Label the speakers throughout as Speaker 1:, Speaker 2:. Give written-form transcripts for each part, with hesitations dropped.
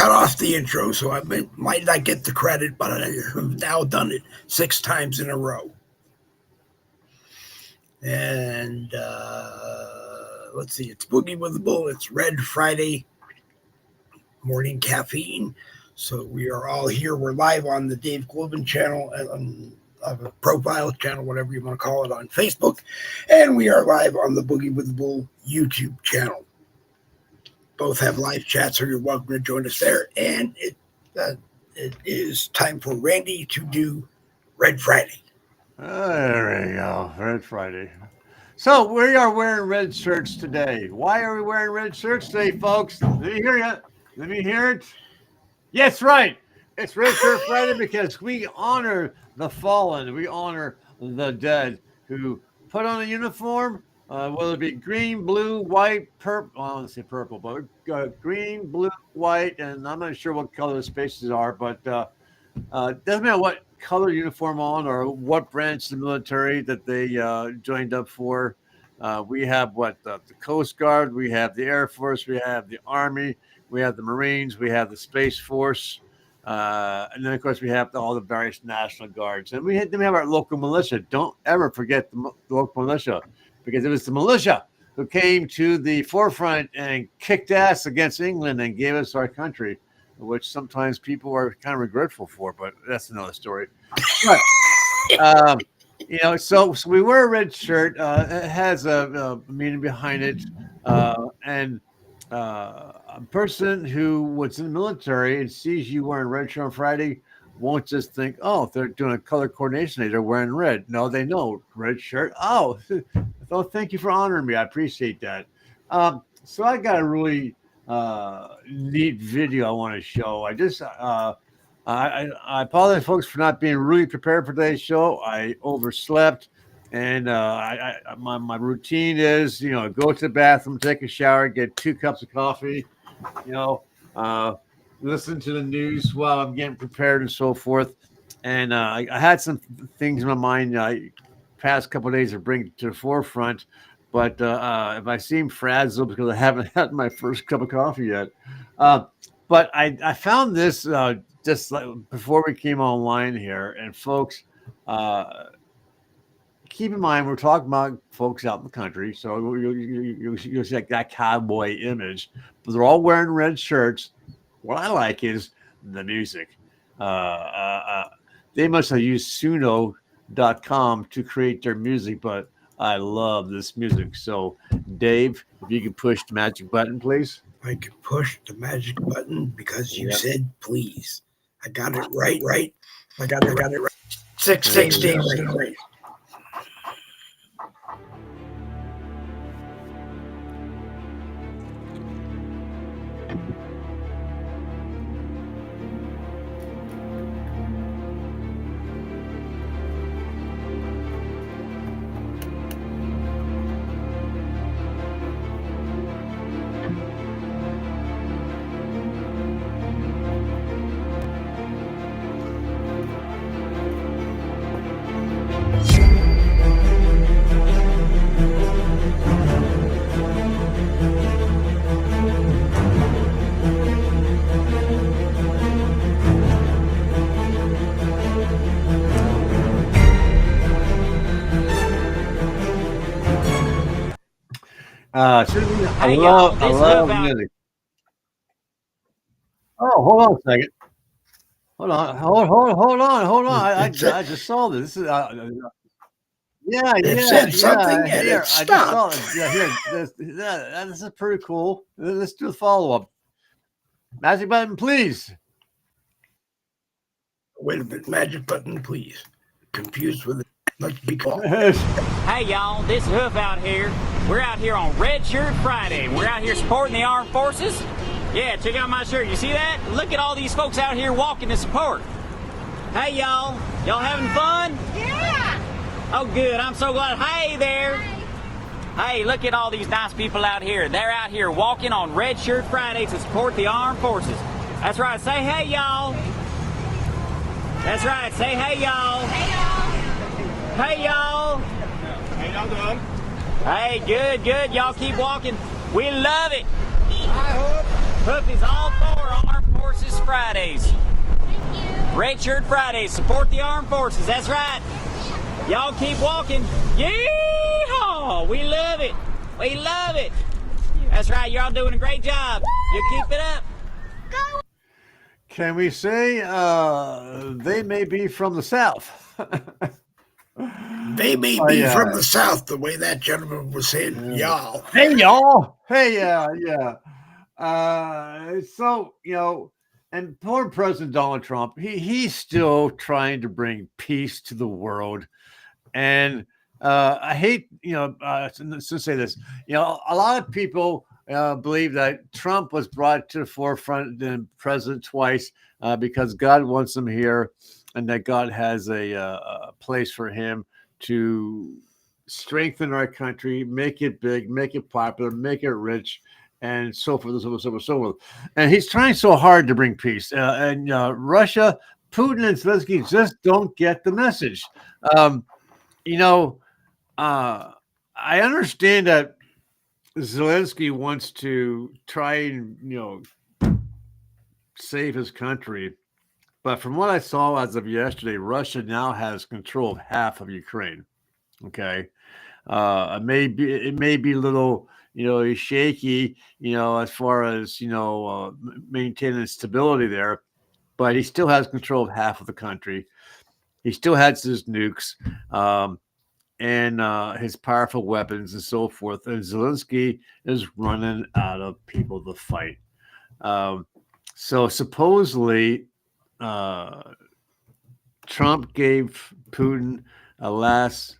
Speaker 1: cut off the intro, so I might not get the credit, but I've now done it 6 times in a row. And let's see, it's Boogie with the Bull. It's Red Friday Morning Caffeine. So we are all here. We're live on the Dave Glovin channel, a profile channel, whatever you want to call it, on Facebook. And we are live on the Boogie with the Bull YouTube channel. Both have live chats, so you're welcome to join us there. And it is time for Randy to do Red Friday.
Speaker 2: There we go, Red Friday. So we are wearing red shirts today. Why are we wearing red shirts today, folks? Let me hear you. Let me hear it. Yes, right. It's Red Shirt Friday because we honor the fallen. We honor the dead who put on a uniform, whether it be green, blue, white, purple. Well, I don't say purple, but green, blue, white, and I'm not sure what color the spaces are, but doesn't matter what color uniform on or what branch of the military that they joined up for. We have the Coast Guard, we have the Air Force, we have the Army, we have the Marines, we have the Space Force, and then of course we have all the various National Guards, and then we have our local militia. Don't ever forget the local militia, because it was the militia who came to the forefront and kicked ass against England and gave us our country, which sometimes people are kind of regretful for, but that's another story. But, so we wear a red shirt. It has a meaning behind it. And a person who was in the military and sees you wearing red shirt on Friday won't just think, oh, if they're doing a color coordination, they're wearing red. No, they know red shirt. Oh, thank you for honoring me. I appreciate that. So I got a really neat video I want to show. I apologize, folks, for not being really prepared for today's show. I overslept, and my routine is, go to the bathroom, take a shower, get 2 cups of coffee, listen to the news while I'm getting prepared and so forth. And I had some things in my mind past couple of days to bring to the forefront. But if I seem frazzled because I haven't had my first cup of coffee yet. But I found this just like before we came online here. And folks, keep in mind, we're talking about folks out in the country. So you'll see like that cowboy image. But they're all wearing red shirts. What I like is the music. They must have used Suno.com to create their music, but I love this music. So, Dave, if you could push the magic button, please.
Speaker 1: I could push the magic button because you said please. I got it right. I got it right. 16 right.
Speaker 2: I love music. Oh, hold on a second. Hold on. I just saw this. This is
Speaker 1: It said something and it stopped.
Speaker 2: This is pretty cool. Let's do a follow-up. Magic button, please.
Speaker 1: Wait a minute. Magic button, please. Confused with it. Let's be called.
Speaker 3: Hey, y'all. This is Hoof out here. We're out here on Red Shirt Friday. We're out here supporting the armed forces. Yeah, check out my shirt. You see that? Look at all these folks out here walking to support. Hey, y'all. Y'all having fun?
Speaker 4: Yeah.
Speaker 3: Oh, good. I'm so glad. Hey there. Hey, look at all these nice people out here. They're out here walking on Red Shirt Friday to support the armed forces. That's right. Say hey, y'all. That's right. Say hey, y'all.
Speaker 4: Hey, y'all.
Speaker 3: Hey, y'all.
Speaker 5: How y'all doing?
Speaker 3: Hey, good. Y'all keep walking. We love it.
Speaker 5: Hi, Hook.
Speaker 3: Hoof is all for armed forces. Fridays. Red Shirt Fridays. Support the armed forces. That's right. Y'all keep walking. Yeehaw! We love it. We love it. That's right. Y'all doing a great job. You keep it up.
Speaker 2: Can we say they may be from the South?
Speaker 1: They may be from the South, the way that gentleman was saying, y'all.
Speaker 2: Hey, y'all. Hey, yeah. So, and poor President Donald Trump, he's still trying to bring peace to the world. And I hate, to say this, a lot of people believe that Trump was brought to the forefront and president twice because God wants him here and that God has a place for him to strengthen our country, make it big, make it popular, make it rich, and so forth, so forth. And he's trying so hard to bring peace. And Russia, Putin and Zelensky just don't get the message. I understand that Zelensky wants to try and, save his country. But from what I saw as of yesterday, Russia now has control of half of Ukraine. Okay. It may be a little, shaky, as far as, maintaining stability there, but he still has control of half of the country. He still has his nukes and his powerful weapons and so forth. And Zelensky is running out of people to fight. So supposedly, Trump gave Putin a last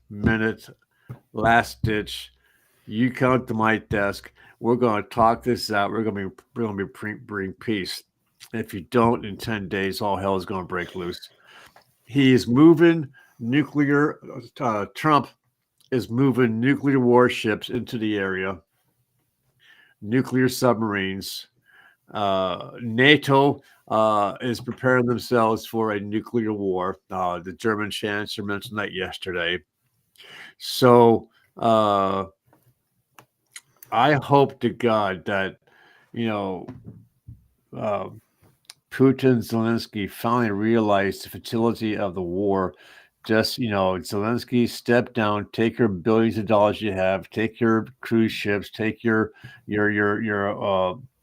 Speaker 2: ditch. You come to my desk. We're going to talk this out. We're going to bring peace. If you don't, in 10 days, all hell is going to break loose. He is moving nuclear. Trump is moving nuclear warships into the area. Nuclear submarines. NATO is preparing themselves for a nuclear war. The German chancellor mentioned that yesterday. So I hope to God that, Putin, Zelensky finally realized the futility of the war. Just, Zelensky, step down, take your billions of dollars you have, take your cruise ships, take your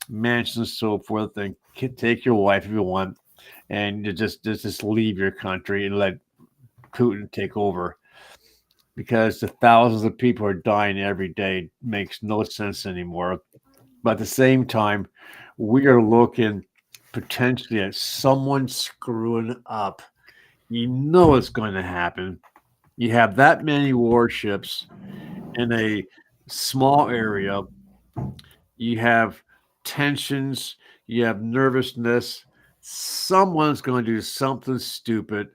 Speaker 2: mansions and so forth, and take your wife if you want, and just leave your country and let Putin take over, because the thousands of people are dying every day. It makes no sense anymore. But at the same time, we are looking potentially at someone screwing up. It's going to happen. You have that many warships in a small area. You have tensions, you have nervousness. Someone's going to do something stupid.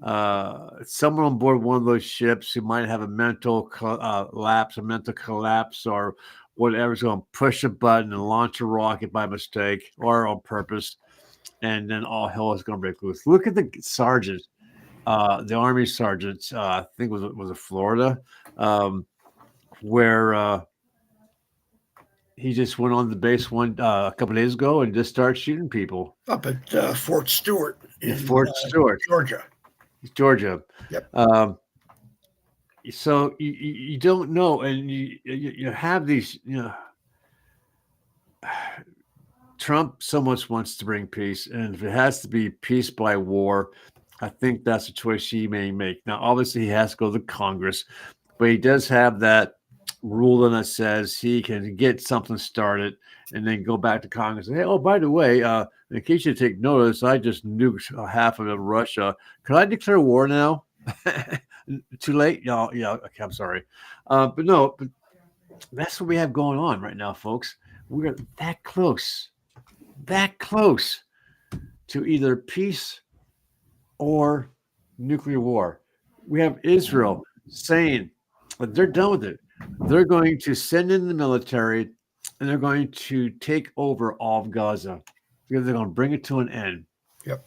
Speaker 2: Someone on board one of those ships who might have a mental collapse, or whatever, is going to push a button and launch a rocket by mistake or on purpose, and then all hell is going to break loose. Look at the sergeants, the Army sergeants. I think was it Florida, where he just went on the base a couple of days ago and just started shooting people
Speaker 1: up at Fort Stewart in
Speaker 2: Georgia.
Speaker 1: Yep.
Speaker 2: So you don't know, and you have these. Trump so much wants to bring peace, and if it has to be peace by war, I think that's a choice he may make. Now, obviously, he has to go to Congress, but he does have that rule that says he can get something started and then go back to Congress and say, oh, by the way, in case you take notice, I just nuked half of Russia. Could I declare war now? Too late? Yeah, okay, I'm sorry. But that's what we have going on right now, folks. We're that close to either peace or nuclear war. We have Israel saying that they're done with it. They're going to send in the military and they're going to take over all of Gaza because they're going to bring it to an end.
Speaker 1: Yep.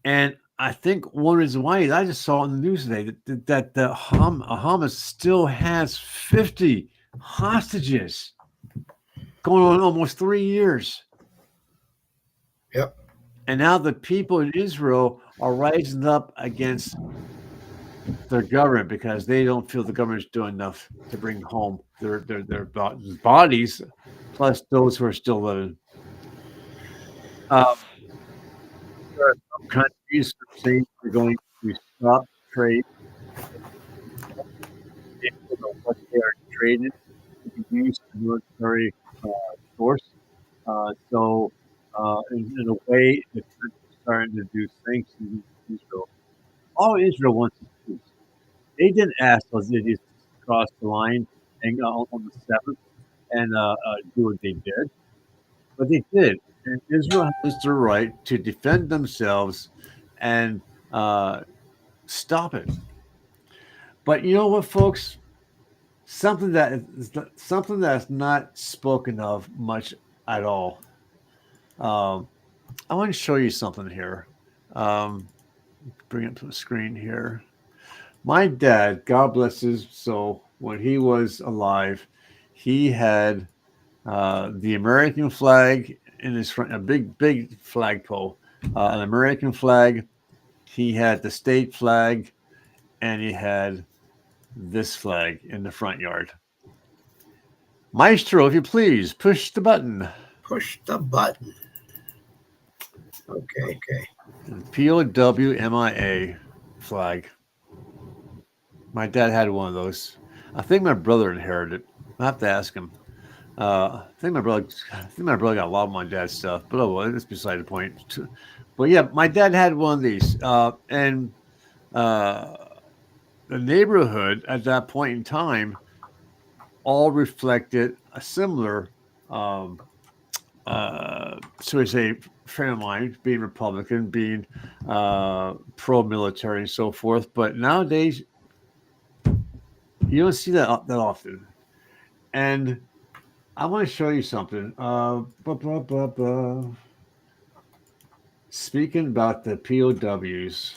Speaker 2: And I think one reason why is I just saw on the news today that the Hamas still has 50 hostages going on almost 3 years.
Speaker 1: Yep.
Speaker 2: And now the people in Israel are rising up against their government because they don't feel the government's doing enough to bring home their bodies, plus those who are still living. There are some countries that say they're going to stop trade. They don't know what they are trading to be used for military force. In a way, the country's starting to do sanctions against Israel. All Israel wants is peace. They didn't ask those idiots to cross the line and on the 7th and do what they did, but they did. And Israel has the right to defend themselves and stop it. But you know what, folks? Something that's not spoken of much at all. I want to show you something here. Um, Bring it to the screen here. My dad, God bless his soul, when he was alive, he had the American flag in his front, a big flagpole, an American flag. He had the state flag, and he had this flag in the front yard. Maestro, if you please, push the button.
Speaker 1: Push the button. Okay.
Speaker 2: POWMIA flag. My dad had one of those. I think my brother inherited it. I have to ask him. I think my brother got a lot of my dad's stuff, but oh well, that's beside the point. But yeah, my dad had one of these, and the neighborhood at that point in time all reflected a similar, so we say, frame of mind, being Republican, being pro-military, and so forth. But nowadays, you don't see that often, and I want to show you something. Speaking about the POWs,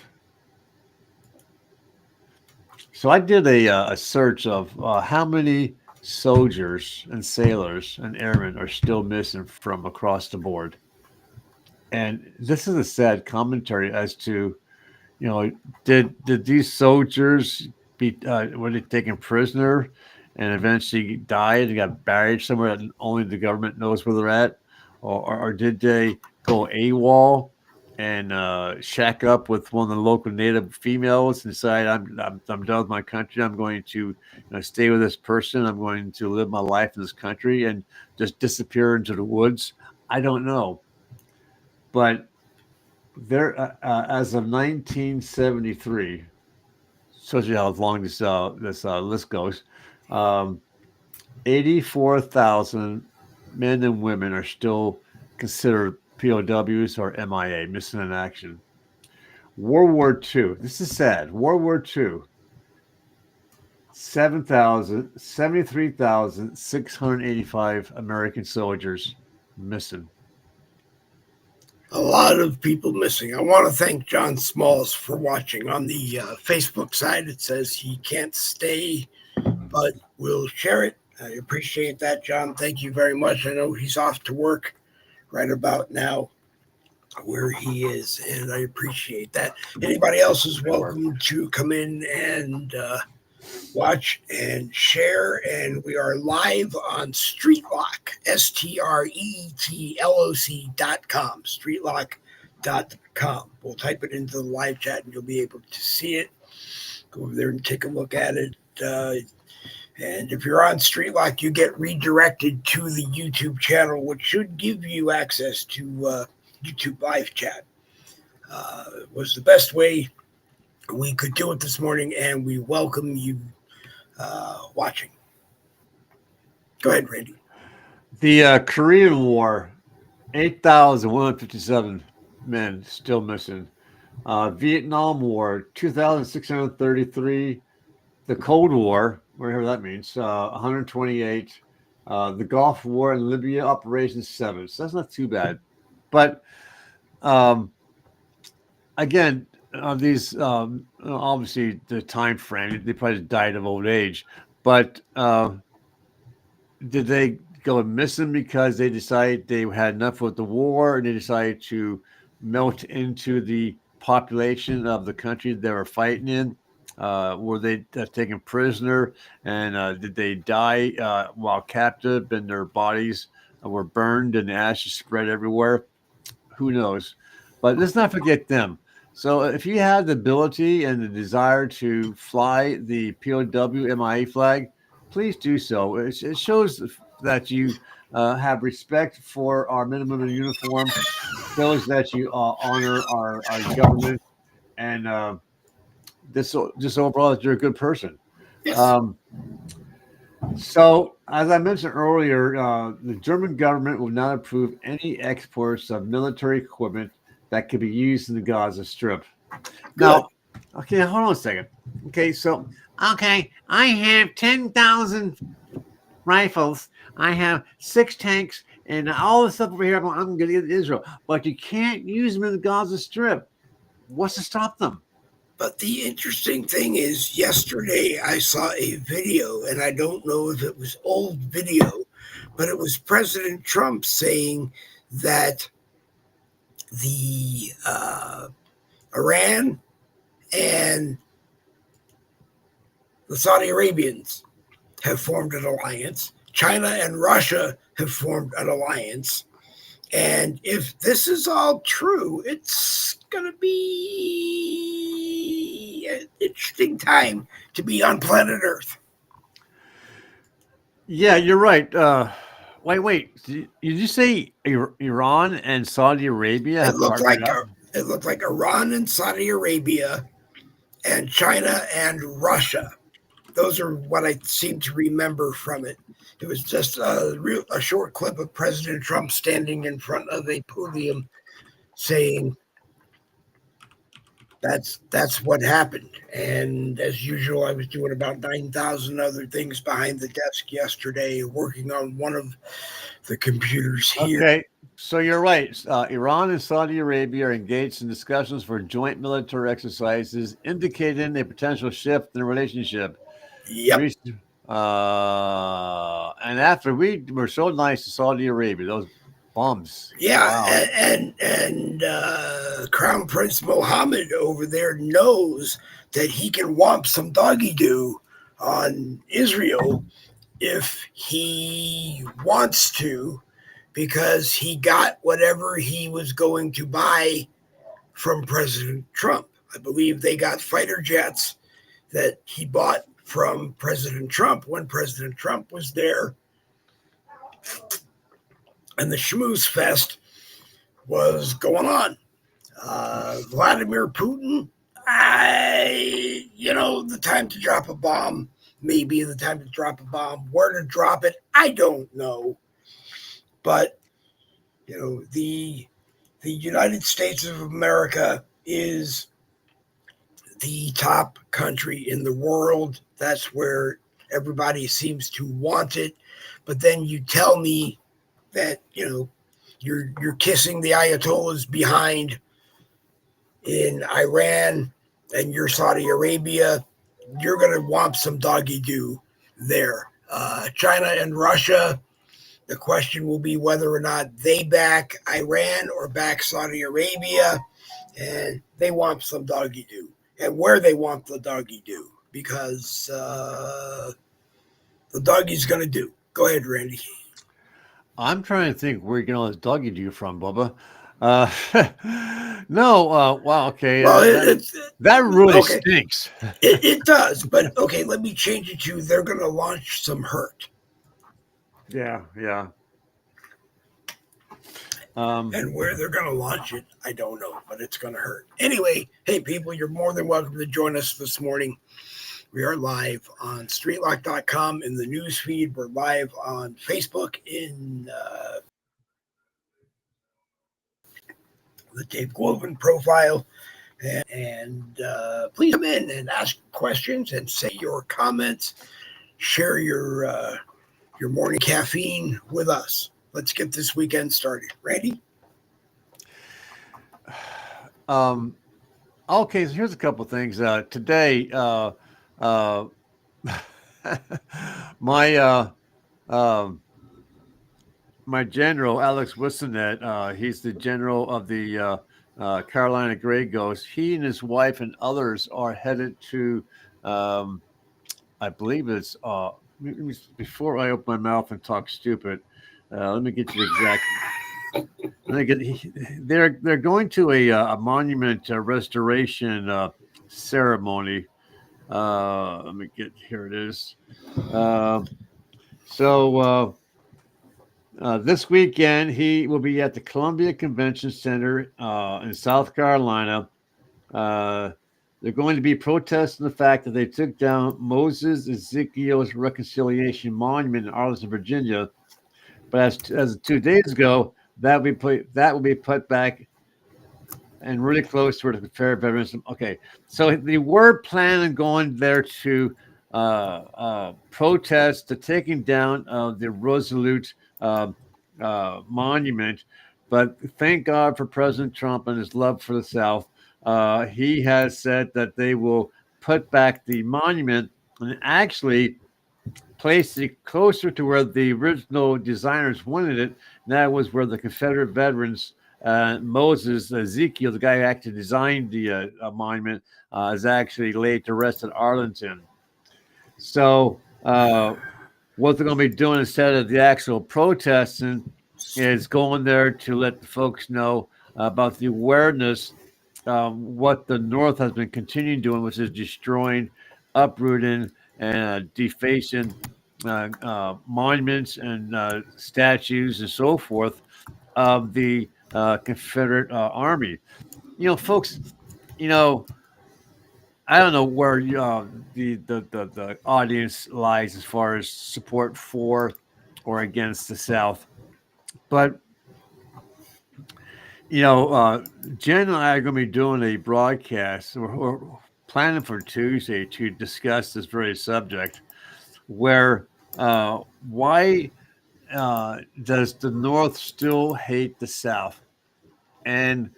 Speaker 2: so I did a search of how many soldiers and sailors and airmen are still missing from across the board, and this is a sad commentary as to, did these soldiers were they taken prisoner and eventually died and got buried somewhere that only the government knows where they're at, or did they go AWOL and shack up with one of the local native females and decide I'm done with my country. I'm going to stay with this person. I'm going to live my life in this country and just disappear into the woods. I don't know, but there as of 1973. Shows you how long this list goes. 84,000 men and women are still considered POWs or MIA, missing in action. World War II. This is sad. World War II. 73,685 American soldiers missing.
Speaker 1: A lot of people missing. I want to thank John Smalls for watching. On the Facebook side, it says he can't stay, but we'll share it. I appreciate that, John. Thank you very much. I know he's off to work right about now where he is, and I appreciate that. Anybody else is welcome to come in and watch and share. And we are live on StreetLoc, StreetLoc.com, StreetLoc.com. We'll type it into the live chat and you'll be able to see it. Go over there and take a look at it. And if you're on StreetLoc, you get redirected to the YouTube channel, which should give you access to YouTube live chat. It was the best way we could do it this morning, and we welcome you watching. Go ahead, Randy.
Speaker 2: The Korean War, 8,157 men still missing. Vietnam War, 2,633. The Cold War, whatever that means, 128. The Gulf War and Libya, Operation 7. So that's not too bad. But again, these obviously the time frame, they probably died of old age, but did they go missing because they decided they had enough with the war and they decided to melt into the population of the country they were fighting in? Were they taken prisoner, and did they die while captive, and their bodies were burned and the ashes spread everywhere? Who knows? But let's not forget them. So if you have the ability and the desire to fly the POW MIA flag, please do so. It shows that you have respect for our minimum of uniform, shows that you honor our government, and this just overall that you're a good person.
Speaker 1: Yes.
Speaker 2: So, as I mentioned earlier, the German government will not approve any exports of military equipment that could be used in the Gaza Strip. Now, okay, hold on a second. Okay, so, okay, I have 10,000 rifles. I have 6 tanks and all the stuff over here. I'm going to get to Israel. But you can't use them in the Gaza Strip. What's to stop them?
Speaker 1: But the interesting thing is, yesterday I saw a video, and I don't know if it was old video, but it was President Trump saying that the Iran and the Saudi Arabians have formed an alliance. China and Russia have formed an alliance. And if this is all true, it's going to be an interesting time to be on planet Earth.
Speaker 2: Yeah, you're right. Wait. Did you say Iran and Saudi Arabia have partnered up?
Speaker 1: It looked like Iran and Saudi Arabia and China and Russia. Those are what I seem to remember from it. It was just a short clip of President Trump standing in front of a podium saying that's what happened. And as usual, I was doing about 9,000 other things behind the desk yesterday, working on one of the computers here.
Speaker 2: Okay, so you're right. Iran and Saudi Arabia are engaged in discussions for joint military exercises, indicating a potential shift in the relationship.
Speaker 1: Yep.
Speaker 2: And after we were so nice to Saudi Arabia, those bums.
Speaker 1: Yeah,
Speaker 2: wow.
Speaker 1: and Crown Prince Mohammed over there knows that he can whomp some doggy do on Israel if he wants to, because he got whatever he was going to buy from President Trump. I believe they got fighter jets that he bought from President Trump when President Trump was there. And the schmooze fest was going on. Vladimir Putin, the time to drop a bomb, maybe the time to drop a bomb. Where to drop it, I don't know. But, the United States of America is the top country in the world. That's where everybody seems to want it. But then you tell me that, you're kissing the Ayatollahs behind in Iran and you're Saudi Arabia, you're going to want some doggy do there. China and Russia, the question will be whether or not they back Iran or back Saudi Arabia, and they want some doggy do. And where they want the doggy do, because the doggy's going to do. Go ahead, Randy.
Speaker 2: I'm trying to think where you get all this doggy do from, Bubba. Wow, okay.
Speaker 1: Well,
Speaker 2: that really stinks.
Speaker 1: It does, but okay, let me change it to they're going to launch some hurt.
Speaker 2: Yeah.
Speaker 1: And where they're going to launch it, I don't know, but it's going to hurt. Anyway, hey, people, you're more than welcome to join us this morning. We are live on StreetLoc.com in the news feed. We're live on Facebook in the Dave Glovin profile. And please come in and ask questions and say your comments. Share your morning caffeine with us. Let's get this weekend started. Randy?
Speaker 2: Okay, so here's a couple of things. Today, my general, Alex Wissonet, he's the general of the Carolina Gray goes, he and his wife and others are headed to, I believe it's, before I open my mouth and talk stupid, let me get you the exact. They're going to a monument restoration ceremony. Let me get, here it is. This weekend he will be at the Columbia Convention Center in South Carolina. They're going to be protesting the fact that they took down Moses Ezekiel's Reconciliation Monument in Arlington, Virginia. But as of 2 days ago, that will be put back and really close to the Confederate veterans. Okay, so they were planning on going there to protest the taking down of the Resolute monument, but thank God for President Trump and his love for the South. He has said that they will put back the monument and actually place it closer to where the original designers wanted it. And that was where the Confederate veterans, Moses Ezekiel, the guy who actually designed the monument, is actually laid to rest at Arlington. So what they're going to be doing instead of the actual protesting is going there to let the folks know about the awareness what the North has been continuing doing, which is destroying, uprooting, and defacing monuments and statues and so forth of the Confederate Army. You know, folks, you know, I don't know where the audience lies as far as support for or against the South, but you know, Jen and I are going to be doing a broadcast. We're planning for Tuesday to discuss this very subject. Where why does the North still hate the South, and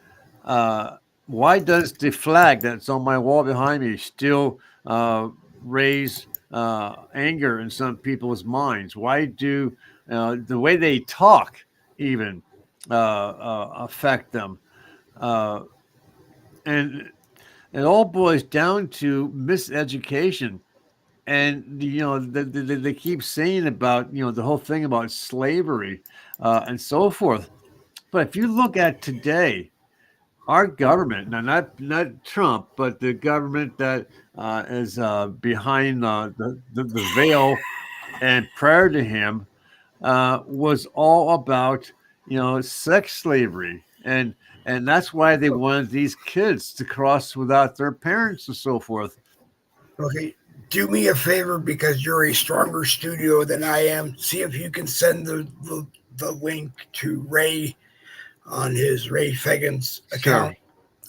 Speaker 2: why does the flag that's on my wall behind me still raise anger in some people's minds? Why do the way they talk even affect them? And it all boils down to miseducation. And, you know, they keep saying about, you know, the whole thing about slavery and so forth. But if you look at today, our government, now not Trump, but the government that is behind the veil and prior to him was all about, you know, sex slavery. And that's why they wanted these kids to cross without their parents and so forth.
Speaker 1: Okay. Do me a favor, because you're a stronger studio than I am. See if you can send the link to Ray on his Ray Fagan's account.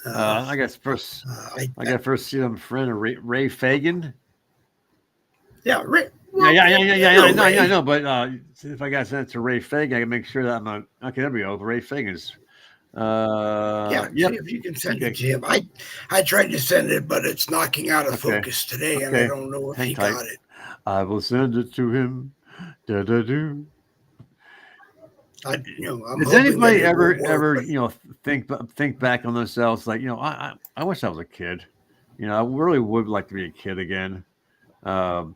Speaker 2: Sure. I guess first I got to first see them friend Ray Fagan.
Speaker 1: Yeah, Ray.
Speaker 2: Well, I know. But if I got sent to Ray Fagan, I can make sure that I'm not. Okay, there we go. Ray Fagan's.
Speaker 1: See if you can send it to him. I tried to send it, but it's knocking out of focus today, and I don't know if he got it.
Speaker 2: I will send it to him. Da-da-do.
Speaker 1: Does
Speaker 2: anybody ever think back on themselves like, you know, I wish I was a kid. You know, I really would like to be a kid again. And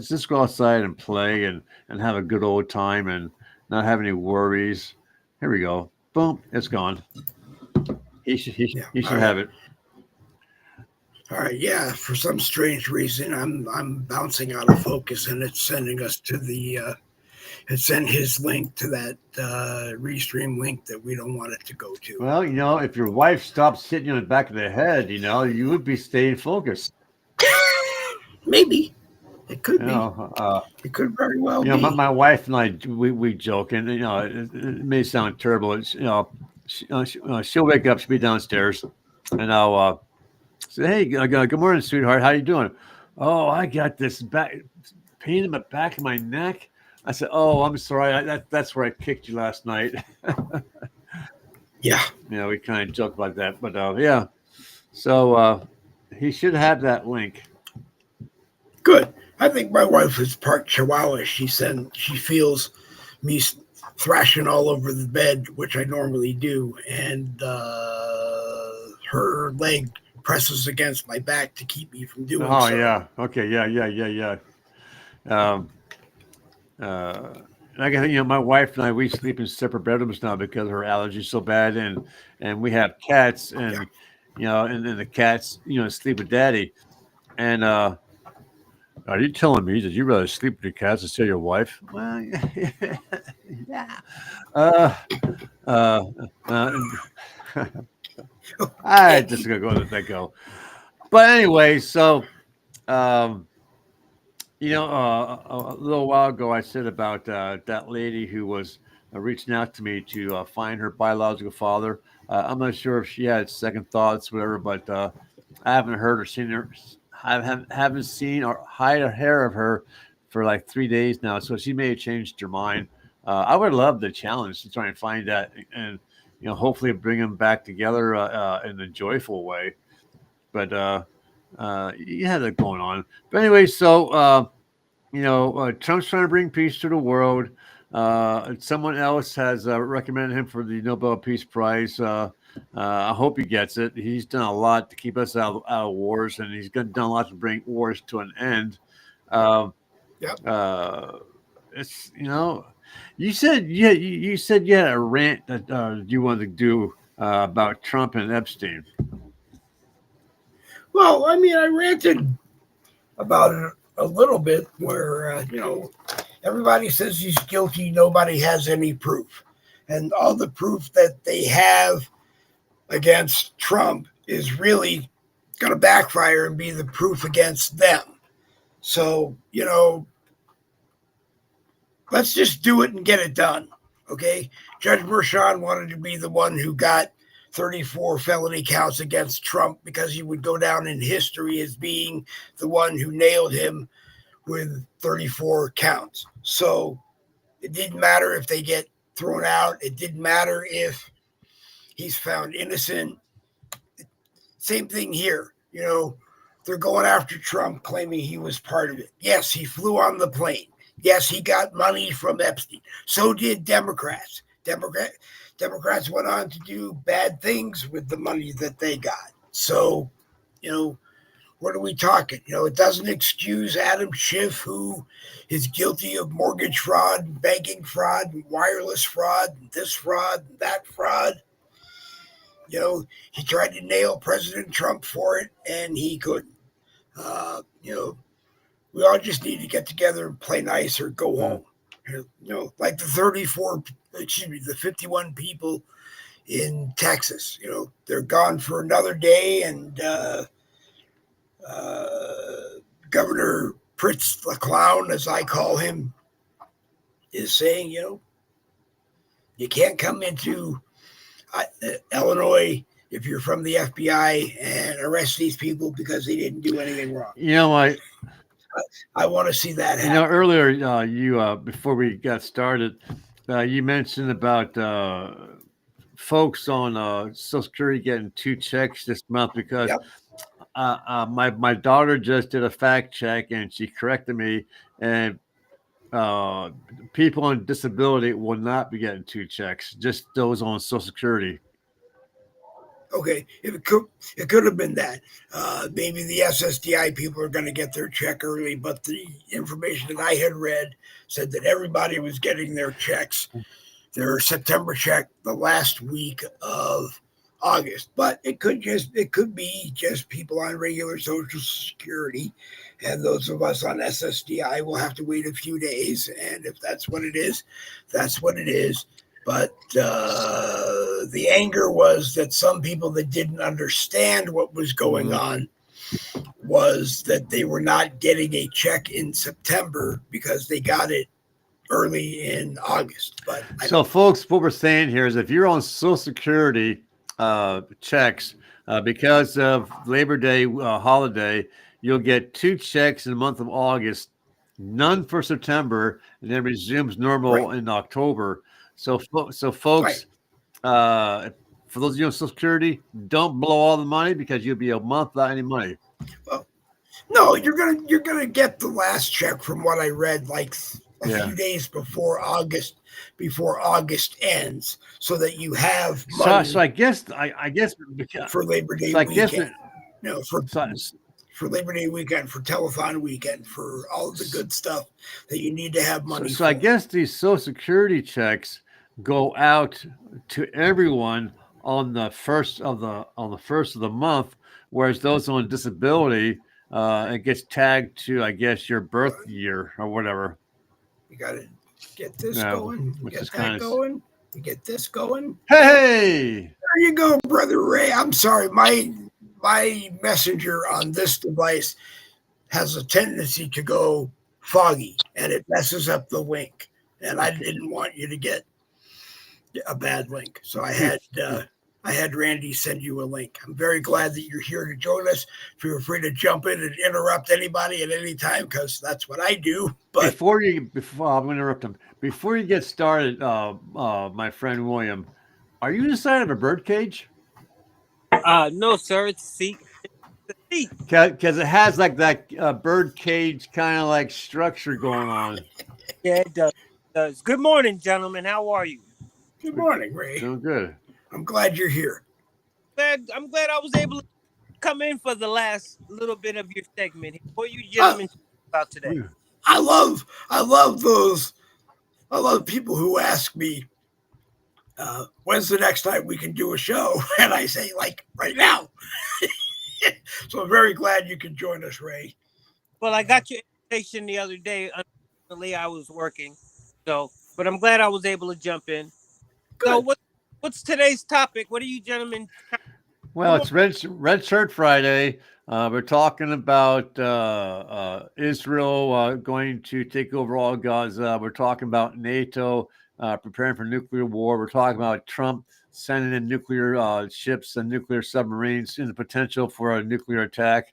Speaker 2: just go outside and play and have a good old time and not have any worries. Here we go. Boom, it's gone. He should have it.
Speaker 1: All right, yeah. For some strange reason, I'm bouncing out of focus, and it's sending us to the. It sent his link to that restream link that we don't want it to go to.
Speaker 2: Well, you know, if your wife stopped sitting on the back of the head, you know, you would be staying focused.
Speaker 1: Maybe. It could be. It could very well be.
Speaker 2: You know, my wife and I, we joke, and you know, it may sound terrible. It's, you know, she'll wake up, she'll be downstairs, and I'll say, "Hey, good morning, sweetheart. How you doing?" "Oh, I got this pain in the back of my neck." I said, "Oh, I'm sorry. That's where I kicked you last night."
Speaker 1: Yeah.
Speaker 2: You know, we kind of joke about that, but yeah. So he should have that link.
Speaker 1: Good. I think my wife is part Chihuahua. She feels me thrashing all over the bed, which I normally do, and her leg presses against my back to keep me from doing
Speaker 2: Oh
Speaker 1: so.
Speaker 2: yeah. Okay. Yeah. Um, like I think, my wife and I, we sleep in separate bedrooms now because her allergy's so bad, and we have cats, and and the cats, sleep with daddy. And are you telling me that you rather sleep with your cats instead of your wife? Well, yeah. Uh, uh, uh, I just gonna go let that go. But anyway, so um, a little while ago, I said about that lady who was reaching out to me to find her biological father. I'm not sure if she had second thoughts, whatever, but I haven't heard or seen her. I haven't seen or hide or hair of her for like 3 days now. So she may have changed her mind. I would love the challenge to try and find that, and hopefully bring them back together in a joyful way. But you had that going on. But anyway, so. Trump's trying to bring peace to the world. Someone else has recommended him for the Nobel Peace Prize. I hope he gets it. He's done a lot to keep us out of wars, and he's done a lot to bring wars to an end. Um,
Speaker 1: Yep.
Speaker 2: it's you said you said you had a rant that you wanted to do about Trump and Epstein.
Speaker 1: Well, I mean, I ranted about it a little bit where, everybody says he's guilty. Nobody has any proof. And all the proof that they have against Trump is really going to backfire and be the proof against them. So, let's just do it and get it done. Okay. Judge Merchan wanted to be the one who got 34 felony counts against Trump because he would go down in history as being the one who nailed him with 34 counts. So it didn't matter if they get thrown out. It didn't matter if he's found innocent. Same thing here. They're going after Trump, claiming he was part of it. Yes, he flew on the plane. Yes, he got money from Epstein. So did Democrats. Democrats went on to do bad things with the money that they got. So, what are we talking? It doesn't excuse Adam Schiff, who is guilty of mortgage fraud, banking fraud, wireless fraud, this fraud, that fraud. He tried to nail President Trump for it, and he couldn't. We all just need to get together and play nice or go home. Like the 51 people in Texas. They're gone for another day, and Governor Pritz the Clown, as I call him, is saying, you can't come into Illinois if you're from the FBI and arrest these people because they didn't do anything wrong. I want to see that happen.
Speaker 2: Earlier, you before we got started, you mentioned about folks on Social Security getting 2 checks this month because my daughter just did a fact check and she corrected me, and people on disability will not be getting 2 checks, just those on Social Security.
Speaker 1: Okay, it could have been that. Maybe the SSDI people are going to get their check early, but the information that I had read said that everybody was getting their checks, their September check, the last week of August. But it could be just people on regular Social Security, and those of us on SSDI will have to wait a few days. And if that's what it is, that's what it is. But the anger was that some people that didn't understand what was going on was that they were not getting a check in September because they got it early in August. But
Speaker 2: folks, what we're saying here is if you're on Social Security checks because of Labor Day holiday, you'll get 2 checks in the month of August, none for September, and then resumes normal in October. So folks, for those of you on Social Security, don't blow all the money because you'll be a month without any money.
Speaker 1: Well, no, you're gonna get the last check from what I read, like a few days before August before August ends, so that you have money
Speaker 2: So I guess
Speaker 1: for Labor Day
Speaker 2: so I guess
Speaker 1: weekend.
Speaker 2: so,
Speaker 1: For Labor Day weekend, for telethon weekend, for all of the good stuff that you need to have money
Speaker 2: so
Speaker 1: for.
Speaker 2: I guess these Social Security checks go out to everyone on the first of the month, whereas those on disability, it gets tagged to, I guess, your birth year or whatever.
Speaker 1: You got to get this going,
Speaker 2: which
Speaker 1: get
Speaker 2: is
Speaker 1: that
Speaker 2: kind of
Speaker 1: going, you get this going.
Speaker 2: hey.
Speaker 1: There you go, Brother Ray. I'm sorry, my messenger on this device has a tendency to go foggy, and it messes up the link. And I didn't want you to get a bad link, so I had Randy send you a link. I'm very glad that you're here to join us. Feel free to jump in and interrupt anybody at any time, because that's what I do. But
Speaker 2: Before I'm going to interrupt him. Before you get started, my friend William, are you inside of a bird cage?
Speaker 4: No, sir. It's a seat.
Speaker 2: Because it has like that bird cage kind of like structure going on.
Speaker 4: Yeah, it does. It does. Good morning, gentlemen. How are you?
Speaker 1: good morning, Ray.
Speaker 2: Doing good.
Speaker 1: I'm glad you're here.
Speaker 4: I'm glad I was able to come in for the last little bit of your segment. What you gentlemen talk about today?
Speaker 1: I love those. I love people who ask me, when's the next time we can do a show? And I say, like, right now. So I'm very glad you could join us, Ray.
Speaker 4: Well, I got your invitation the other day. Unfortunately, I was working, but I'm glad I was able to jump in.
Speaker 1: Good.
Speaker 4: So, what's today's topic? What are you gentlemen?
Speaker 2: Well, it's Red Shirt Friday. We're talking about Israel going to take over all Gaza. We're talking about NATO preparing for nuclear war. We're talking about Trump sending in nuclear ships and nuclear submarines in the potential for a nuclear attack.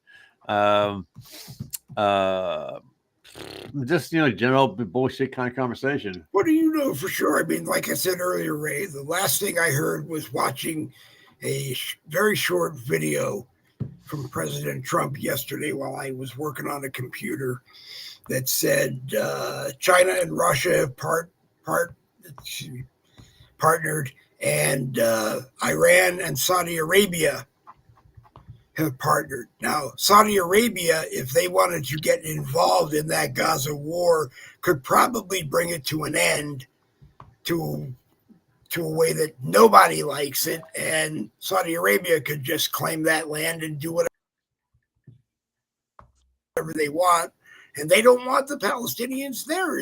Speaker 2: Just, general bullshit kind of conversation.
Speaker 1: What do you know for sure? I mean, like I said earlier, Ray, the last thing I heard was watching a very short video from President Trump yesterday while I was working on a computer that said China and Russia have partnered, and Iran and Saudi Arabia have partnered. Now, Saudi Arabia, if they wanted to get involved in that Gaza war, could probably bring it to an end to a way that nobody likes it, and Saudi Arabia could just claim that land and do whatever they want, and they don't want the Palestinians there,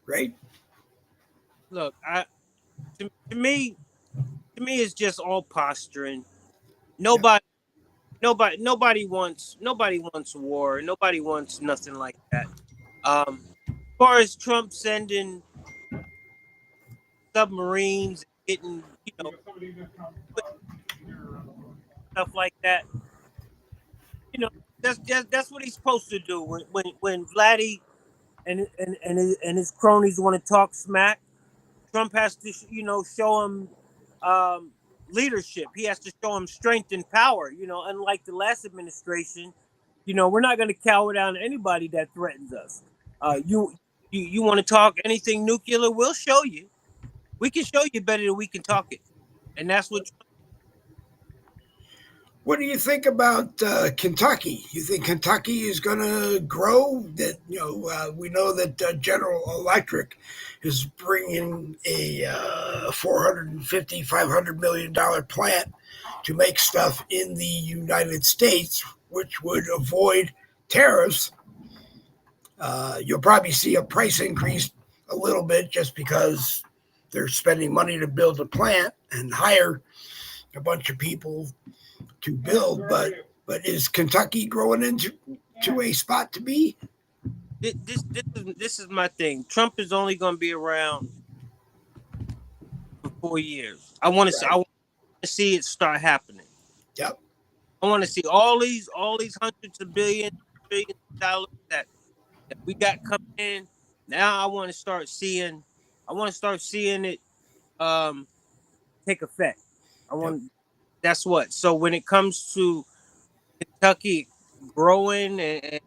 Speaker 1: right?
Speaker 4: Look, to me, it's just all posturing. Nobody wants war. Nobody wants nothing like that. As far as Trump sending submarines, getting stuff like that, that's what he's supposed to do. When Vladdy and his cronies want to talk smack, Trump has to show him leadership. He has to show him strength and power. Unlike the last administration, we're not going to cower down to anybody that threatens us. You want to talk anything nuclear? We'll show you. We can show you better than we can talk it, and that's what.
Speaker 1: What do you think about Kentucky? You think Kentucky is going to grow? That we know that General Electric is bringing a $450-500 million plant to make stuff in the United States, which would avoid tariffs. You'll probably see a price increase a little bit just because they're spending money to build a plant and hire a bunch of people to build, but is Kentucky growing into a spot to be?
Speaker 4: This is my thing. Trump is only going to be around for 4 years. I want to see it start happening.
Speaker 1: Yep.
Speaker 4: I want to see all these hundreds of billions of dollars that we got coming in. Now I want to start seeing it take effect. That's what. So when it comes to Kentucky growing and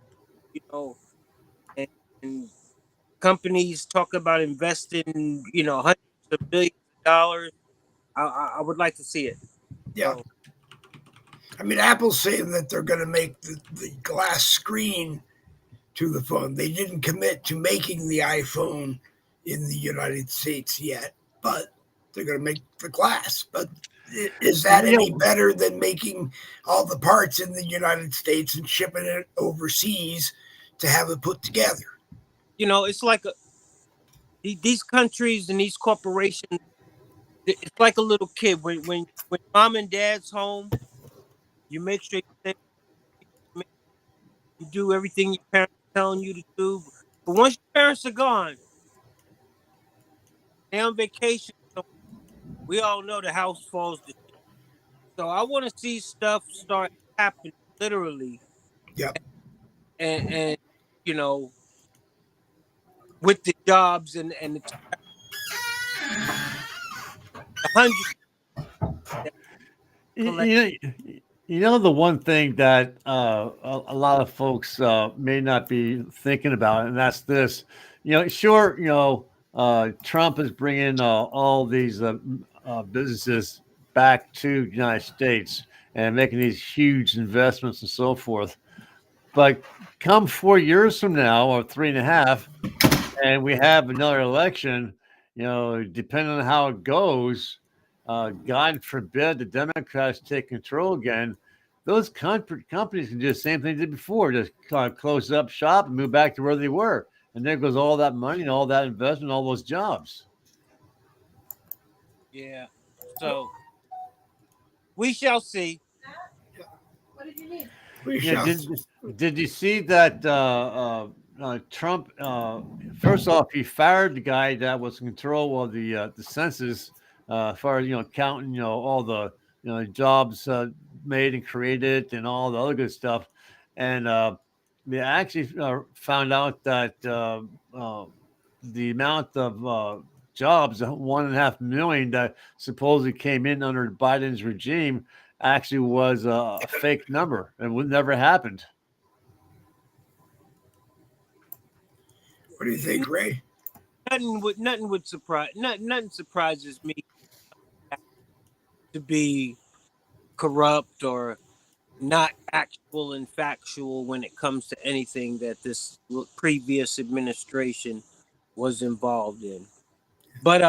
Speaker 4: and companies talk about investing, hundreds of billions of dollars. I would like to see it.
Speaker 1: Yeah.
Speaker 4: So,
Speaker 1: I mean, Apple's saying that they're going to make the glass screen to the phone. They didn't commit to making the iPhone in the United States yet, but they're going to make the glass. But is that any better than making all the parts in the United States and shipping it overseas to have it put together?
Speaker 4: it's like these countries and these corporations. It's like a little kid. When mom and dad's home, you make sure you do everything your parents are telling you to do. But once your parents are gone, they're on vacation. So we all know the house falls to shit. So I want to see stuff start happening literally,
Speaker 1: Yep.
Speaker 4: and with the jobs and the hundreds that collect.
Speaker 2: The one thing that a lot of folks may not be thinking about, and that's this. Sure, Trump is bringing all these businesses back to the United States and making these huge investments and so forth. But come 4 years from now, or 3.5, and we have another election, depending on how it goes, God forbid the Democrats take control again, those companies can do the same thing they did before, just kind of close up shop and move back to where they were. And there goes all that money and all that investment, all those jobs.
Speaker 4: Yeah. So we shall see.
Speaker 1: What did you need? We shall.
Speaker 2: Did you see that Trump? First off, he fired the guy that was in control of the census, as far as counting all the jobs made and created and all the other good stuff, and they actually found out that the amount of jobs, 1.5 million that supposedly came in under Biden's regime, actually was a fake number and would never happened.
Speaker 1: What do you think, Ray?
Speaker 4: Nothing would surprise. Nothing surprises me to be corrupt or not actual and factual when it comes to anything that this previous administration was involved in. But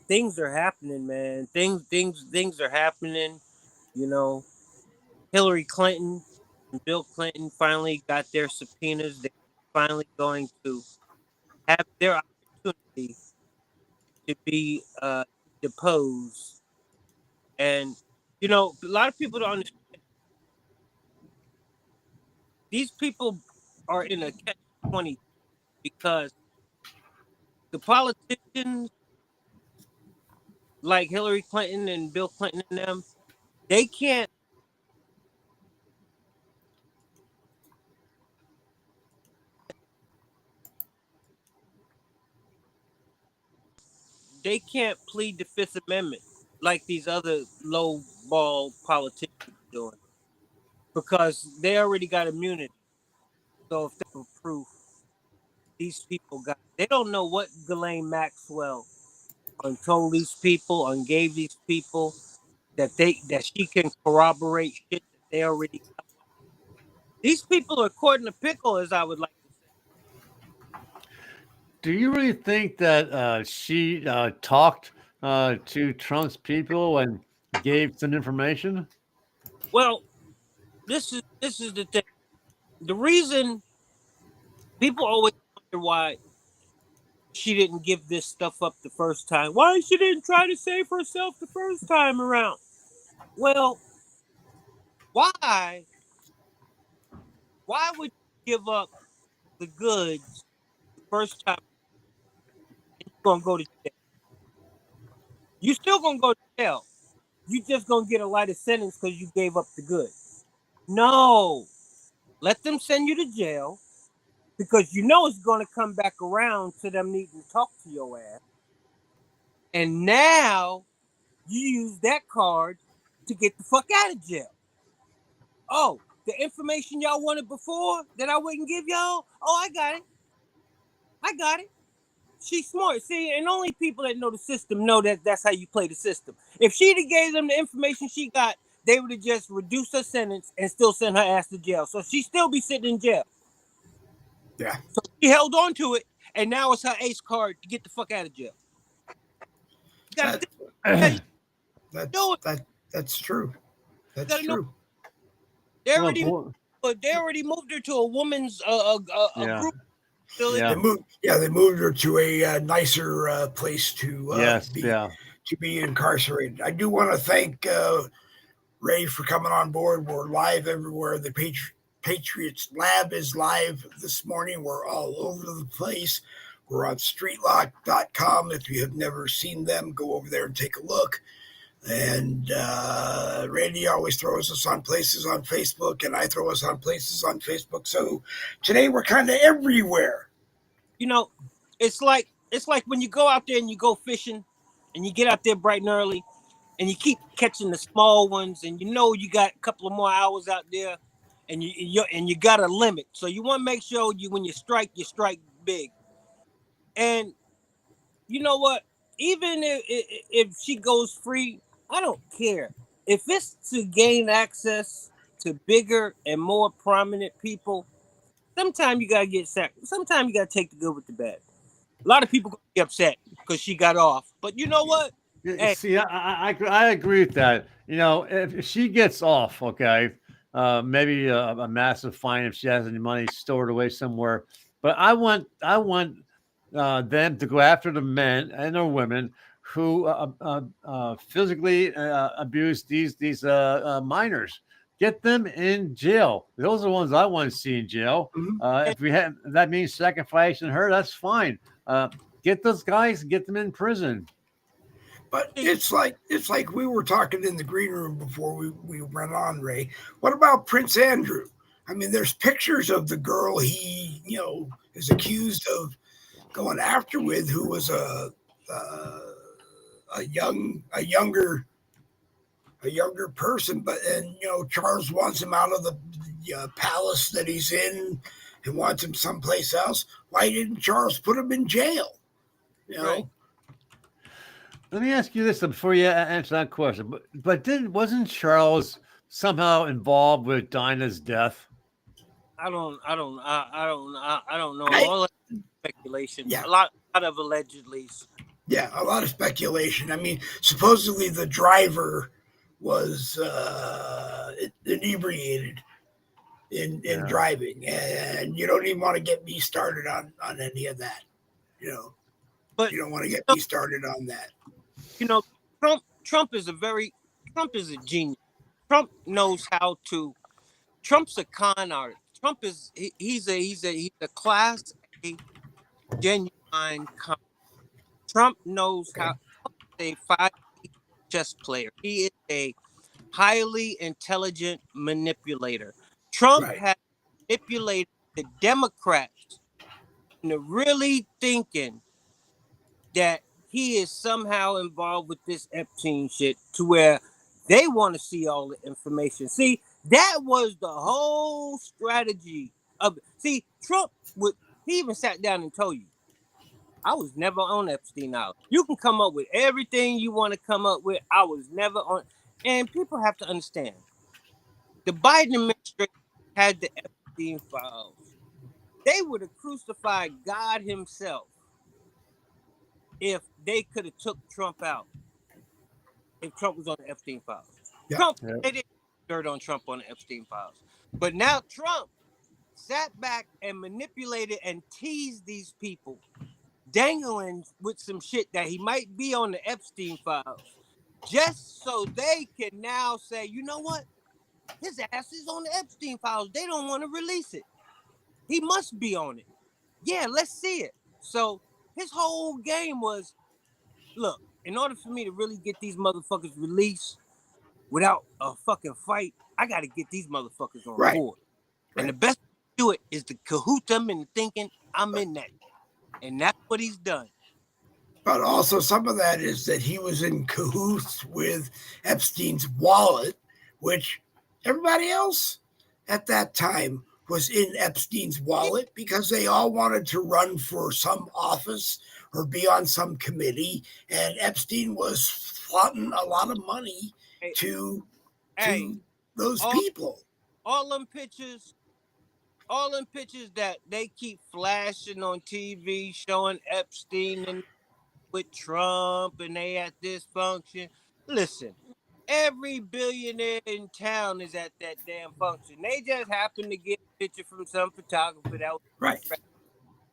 Speaker 4: things are happening, man. Things are happening. Hillary Clinton and Bill Clinton finally got their subpoenas. They're finally going to have their opportunity to be deposed. And a lot of people don't understand. These people are in a catch-20 because the politicians like Hillary Clinton and Bill Clinton and them, they can't plead the Fifth Amendment like these other low ball politicians are doing because they already got immunity. So if they have proof, these people they don't know what Ghislaine Maxwell told these people and gave these people that she can corroborate shit that they already got. These people are caught in a pickle, as I would like to say.
Speaker 2: Do you really think that she talked to Trump's people and gave some information?
Speaker 4: Well, this is the thing. The reason people always wonder why she didn't give this stuff up the first time. Why she didn't try to save herself the first time around? Well, why would you give up the goods the first time and you're gonna go to jail? You still gonna go to jail. You just gonna get a lighter sentence because you gave up the goods. No. Let them send you to jail because it's gonna come back around to them needing to talk to your ass. And now you use that card to get the fuck out of jail. Oh, the information y'all wanted before that I wouldn't give y'all. Oh, I got it. She's smart. See, and only people that know the system know that that's how you play the system. If she'd have gave them the information she got, they would have just reduced her sentence and still sent her ass to jail. So she'd still be sitting in jail.
Speaker 1: Yeah.
Speaker 4: So she held on to it, and now it's her ace card to get the fuck out of jail. You gotta
Speaker 1: That's true. That's true.
Speaker 4: know. They already moved her to a woman's group.
Speaker 2: Yeah.
Speaker 1: They moved her to a nicer place to be incarcerated. I do want to thank Ray for coming on board. We're live everywhere. The Patriots Lab is live this morning. We're all over the place. We're on StreetLoc.com. If you have never seen them, go over there and take a look. And Randy always throws us on places on Facebook, and I throw us on places on Facebook. So today we're kind of everywhere.
Speaker 4: You know, it's like when you go out there and you go fishing, and you get out there bright and early, and you keep catching the small ones, and you know you got a couple of more hours out there, and you got a limit. So you want to make sure when you strike big. And you know what? Even if she goes free, I don't care. If it's to gain access to bigger and more prominent people, sometimes you gotta get sacked. Sometimes you gotta take the good with the bad. A lot of people gonna be upset because she got off, but you know what?
Speaker 2: Hey. See, I agree with that. You know, if she gets off, okay, maybe a massive fine if she has any money stored away somewhere. But I want them to go after the men and the women who physically abuse these minors. Get them in jail. Those are the ones I want to see in jail. If that means sacrificing her, that's fine. Get those guys, get them in prison.
Speaker 1: But it's like we were talking in the green room before we went on, Ray. What about Prince Andrew? I mean, there's pictures of the girl he is accused of going after with, who was a younger person, but Charles wants him out of the palace that he's in and wants him someplace else. Why didn't Charles put him in jail?
Speaker 4: Right.
Speaker 2: Let me ask you this before you answer that question. But wasn't Charles somehow involved with Dinah's death?
Speaker 4: I don't know. All that speculation. Yeah. A lot of allegedly.
Speaker 1: Yeah, a lot of speculation. I mean, supposedly the driver was inebriated in driving, and you don't even want to get me started on any of that. But you don't want to get me started on that.
Speaker 4: Trump is a genius. Trump knows how to. Trump's a con artist. He's a class A genuine con. Trump knows how to a 5 chess player. He is a highly intelligent manipulator. Trump has manipulated the Democrats into really thinking that he is somehow involved with this Epstein shit, to where they want to see all the information. See, that was the whole strategy of. See, Trump he even sat down and told you, I was never on Epstein Island. You can come up with everything you want to come up with. I was never on. And people have to understand, the Biden administration had the Epstein files. They would have crucified God himself if they could have took Trump out. If Trump was on the Epstein files.
Speaker 1: Yeah.
Speaker 4: They didn't dirt on Trump on the Epstein files. But now Trump sat back and manipulated and teased these people, dangling with some shit that he might be on the Epstein files, just so they can now say, you know what? His ass is on the Epstein files. They don't want to release it. He must be on it. Yeah, let's see it. So his whole game was, look, in order for me to really get these motherfuckers released without a fucking fight, I got to get these motherfuckers on board. And the best way to do it is to cahoot them into thinking I'm in that. And that's what he's done.
Speaker 1: But also some of that is that he was in cahoots with Epstein's wallet, which everybody else at that time was in Epstein's wallet because they all wanted to run for some office or be on some committee, and Epstein was flaunting a lot of money
Speaker 4: Hey,
Speaker 1: to
Speaker 4: hey,
Speaker 1: those
Speaker 4: all
Speaker 1: people.
Speaker 4: all them pictures that they keep flashing on TV showing Epstein and with Trump and they at this function. Listen, every billionaire in town is at that damn function. They just happen to get a picture from some photographer that was
Speaker 1: Right.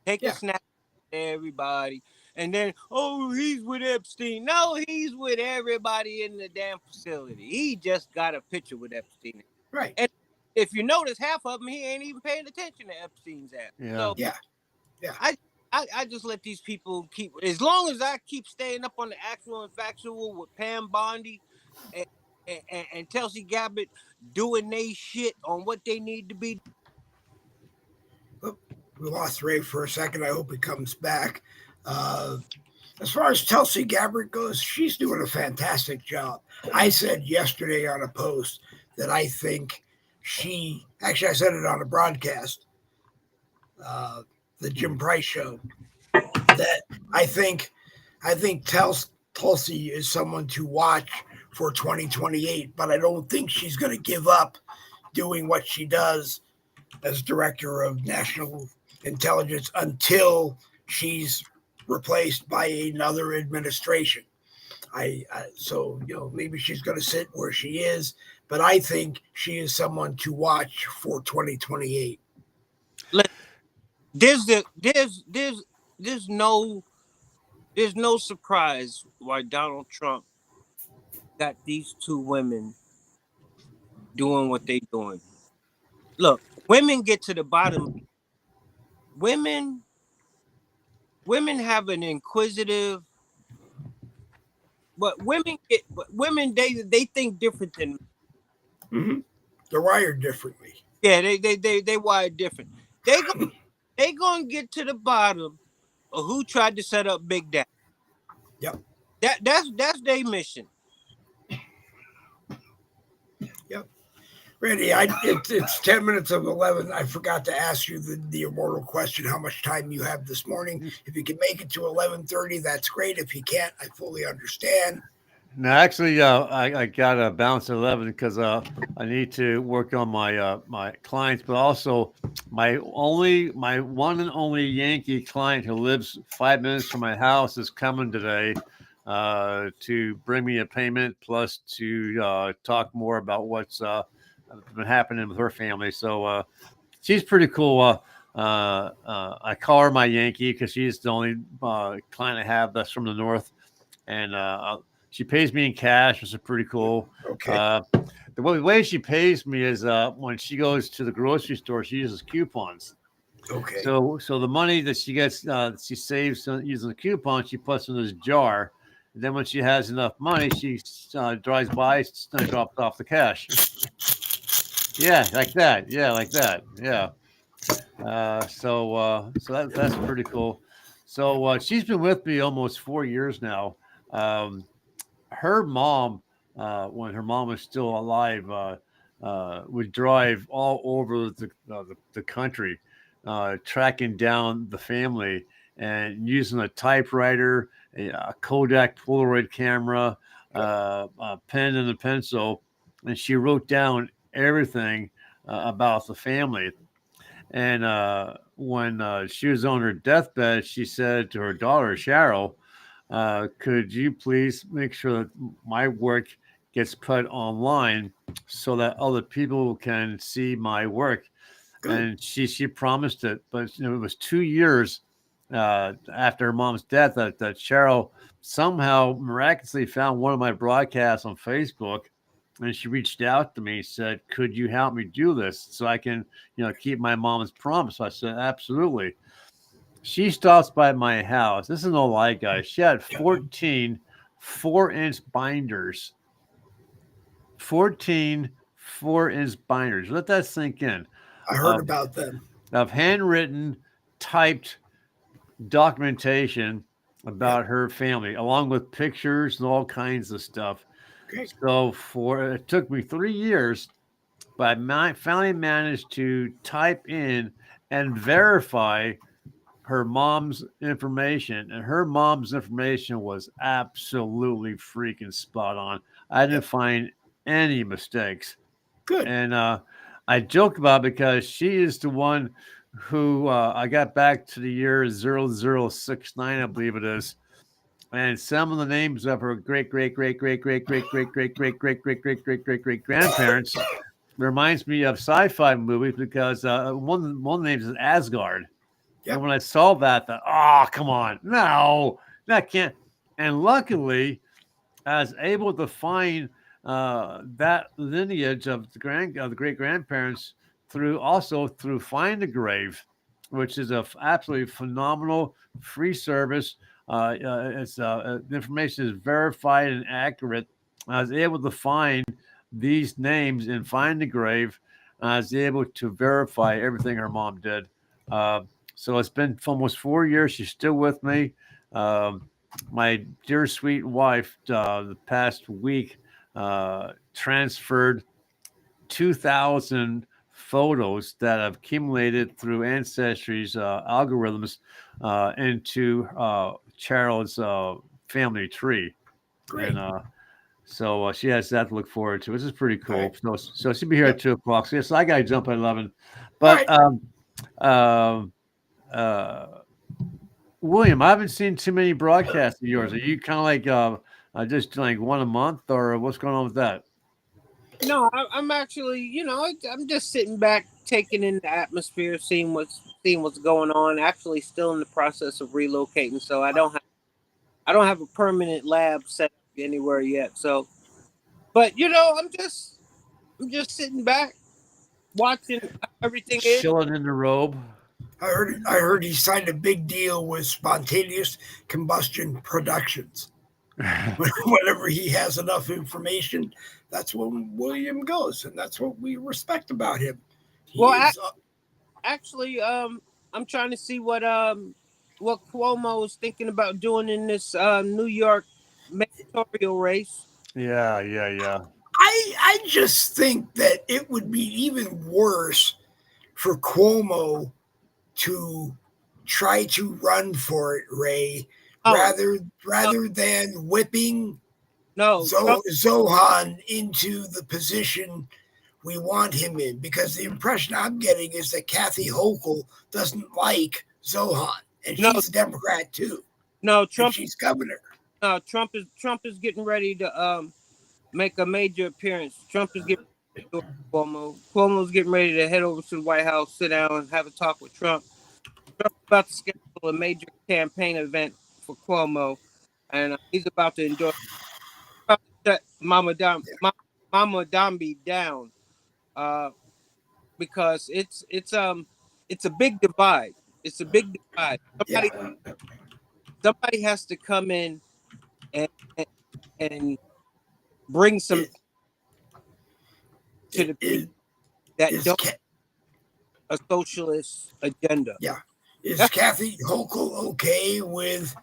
Speaker 4: take a
Speaker 1: Yeah.
Speaker 4: snap of everybody. And then, oh, he's with Epstein. No, he's with everybody in the damn facility. He just got a picture with Epstein.
Speaker 1: Right.
Speaker 4: And if you notice, half of them, he ain't even paying attention to Epstein's ass.
Speaker 2: Yeah.
Speaker 4: So
Speaker 1: Yeah. Yeah.
Speaker 4: I just let these people keep, as long as I keep staying up on the actual and factual with Pam Bondi and, and Tulsi Gabbard doing they shit on what they need to be.
Speaker 1: Oh, we lost Ray for a second. I hope he comes back. As far as Tulsi Gabbard goes, she's doing a fantastic job. I said yesterday on a post that I think I said it on a broadcast, the Jim Price show, that I think Tulsi is someone to watch for 2028, but I don't think she's going to give up doing what she does as director of national intelligence until she's replaced by another administration. So maybe she's going to sit where she is, but I think she is someone to watch for 2028.
Speaker 4: There's no surprise why Donald Trump got these two women doing what they doing. Look, women get to the bottom. Women have an inquisitive, but women they think different than.
Speaker 1: Mm-hmm. They're wired differently.
Speaker 4: Yeah, they wired different. They gonna get to the bottom of who tried to set up Big Daddy.
Speaker 1: Yep.
Speaker 4: That's their mission.
Speaker 1: Yep. Randy, it's 10 minutes of 11. I forgot to ask you the immortal question, how much time you have this morning. If you can make it to 11:30, that's great. If you can't, I fully understand.
Speaker 2: No, actually, I got to bounce at 11 because I need to work on my clients, but also my one and only Yankee client who lives 5 minutes from my house is coming today to bring me a payment, plus to talk more about what's been happening with her family. So she's pretty cool. I call her my Yankee because she's the only client I have that's from the north, and she pays me in cash, which is pretty cool.
Speaker 1: Okay.
Speaker 2: The way she pays me is when she goes to the grocery store, she uses coupons.
Speaker 1: Okay.
Speaker 2: So the money that she gets, she saves using the coupon, she puts in this jar. And then when she has enough money, she drives by, drops off the cash. Yeah, like that. Yeah, like that. Yeah. So that's pretty cool. So she's been with me almost 4 years now. Her mom, when her mom was still alive, would drive all over the country, tracking down the family and using a typewriter, a Kodak Polaroid camera, a pen and a pencil, and she wrote down everything about the family. And when she was on her deathbed, she said to her daughter, Cheryl, could you please make sure that my work gets put online so that other people can see my work? Good. And she promised it, but it was 2 years after her mom's death that Cheryl somehow miraculously found one of my broadcasts on Facebook. And she reached out to me and said, could you help me do this so I can, keep my mom's promise? I said, absolutely. She stops by my house. This is no lie, guys. She had 14 4-inch binders. 14 4-inch binders. Let that sink in.
Speaker 1: I heard about them.
Speaker 2: Of handwritten, typed documentation about her family, along with pictures and all kinds of stuff.
Speaker 1: Great.
Speaker 2: So it took me 3 years, but I finally managed to type in and verify her mom's information, and her mom's information was absolutely freaking spot on. I didn't find any mistakes.
Speaker 1: Good.
Speaker 2: And I joke about it because she is the one who I got back to the year 0069, I believe it is. And some of the names of her great grandparents reminds me of sci-fi movies because one of the names is Asgard.
Speaker 1: Yep.
Speaker 2: And when I saw that, come on, no, that can't. And luckily, I was able to find that lineage of the great grandparents through Find a Grave, which is a absolutely phenomenal free service. The information is verified and accurate. I was able to find these names and Find a Grave. I was able to verify everything her mom did. So it's been almost 4 years. She's still with me. My dear sweet wife, the past week, transferred 2,000 photos that have accumulated through Ancestry's algorithms into Cheryl's family tree.
Speaker 1: Great.
Speaker 2: And so she has that to look forward to, which is pretty cool.
Speaker 1: Right.
Speaker 2: So she'll be here at 2 o'clock. So yes, I got to jump at 11. But William, I haven't seen too many broadcasts of yours. Are you kind of like just like one a month, or what's going on with that?
Speaker 4: No, I'm actually, I'm just sitting back, taking in the atmosphere, seeing what's going on. Actually, still in the process of relocating, so I don't have a permanent lab set up anywhere yet. So, but I'm just sitting back, watching everything.
Speaker 2: Chilling in the robe.
Speaker 1: I heard he signed a big deal with Spontaneous Combustion Productions. Whenever he has enough information, that's when William goes, and that's what we respect about him.
Speaker 4: Actually, I'm trying to see what Cuomo is thinking about doing in this New York mayoral race.
Speaker 2: Yeah.
Speaker 1: I just think that it would be even worse for Cuomo to try to run for it, Ray, rather than whipping Zohan into the position we want him in. Because the impression I'm getting is that Kathy Hochul doesn't like Zohan, and she's a Democrat too.
Speaker 4: No, Trump.
Speaker 1: She's governor.
Speaker 4: No, Trump is getting ready to make a major appearance. Trump is getting ready to Cuomo. Cuomo's getting ready to head over to the White House, sit down, and have a talk with Trump. Trump's about to schedule a major campaign event for Cuomo, and he's about to shut Mama Dambi down, because it's a big divide. It's a big divide. Somebody has to come in and bring some to the people that don't a socialist agenda.
Speaker 1: Yeah. Is Kathy Hochul okay with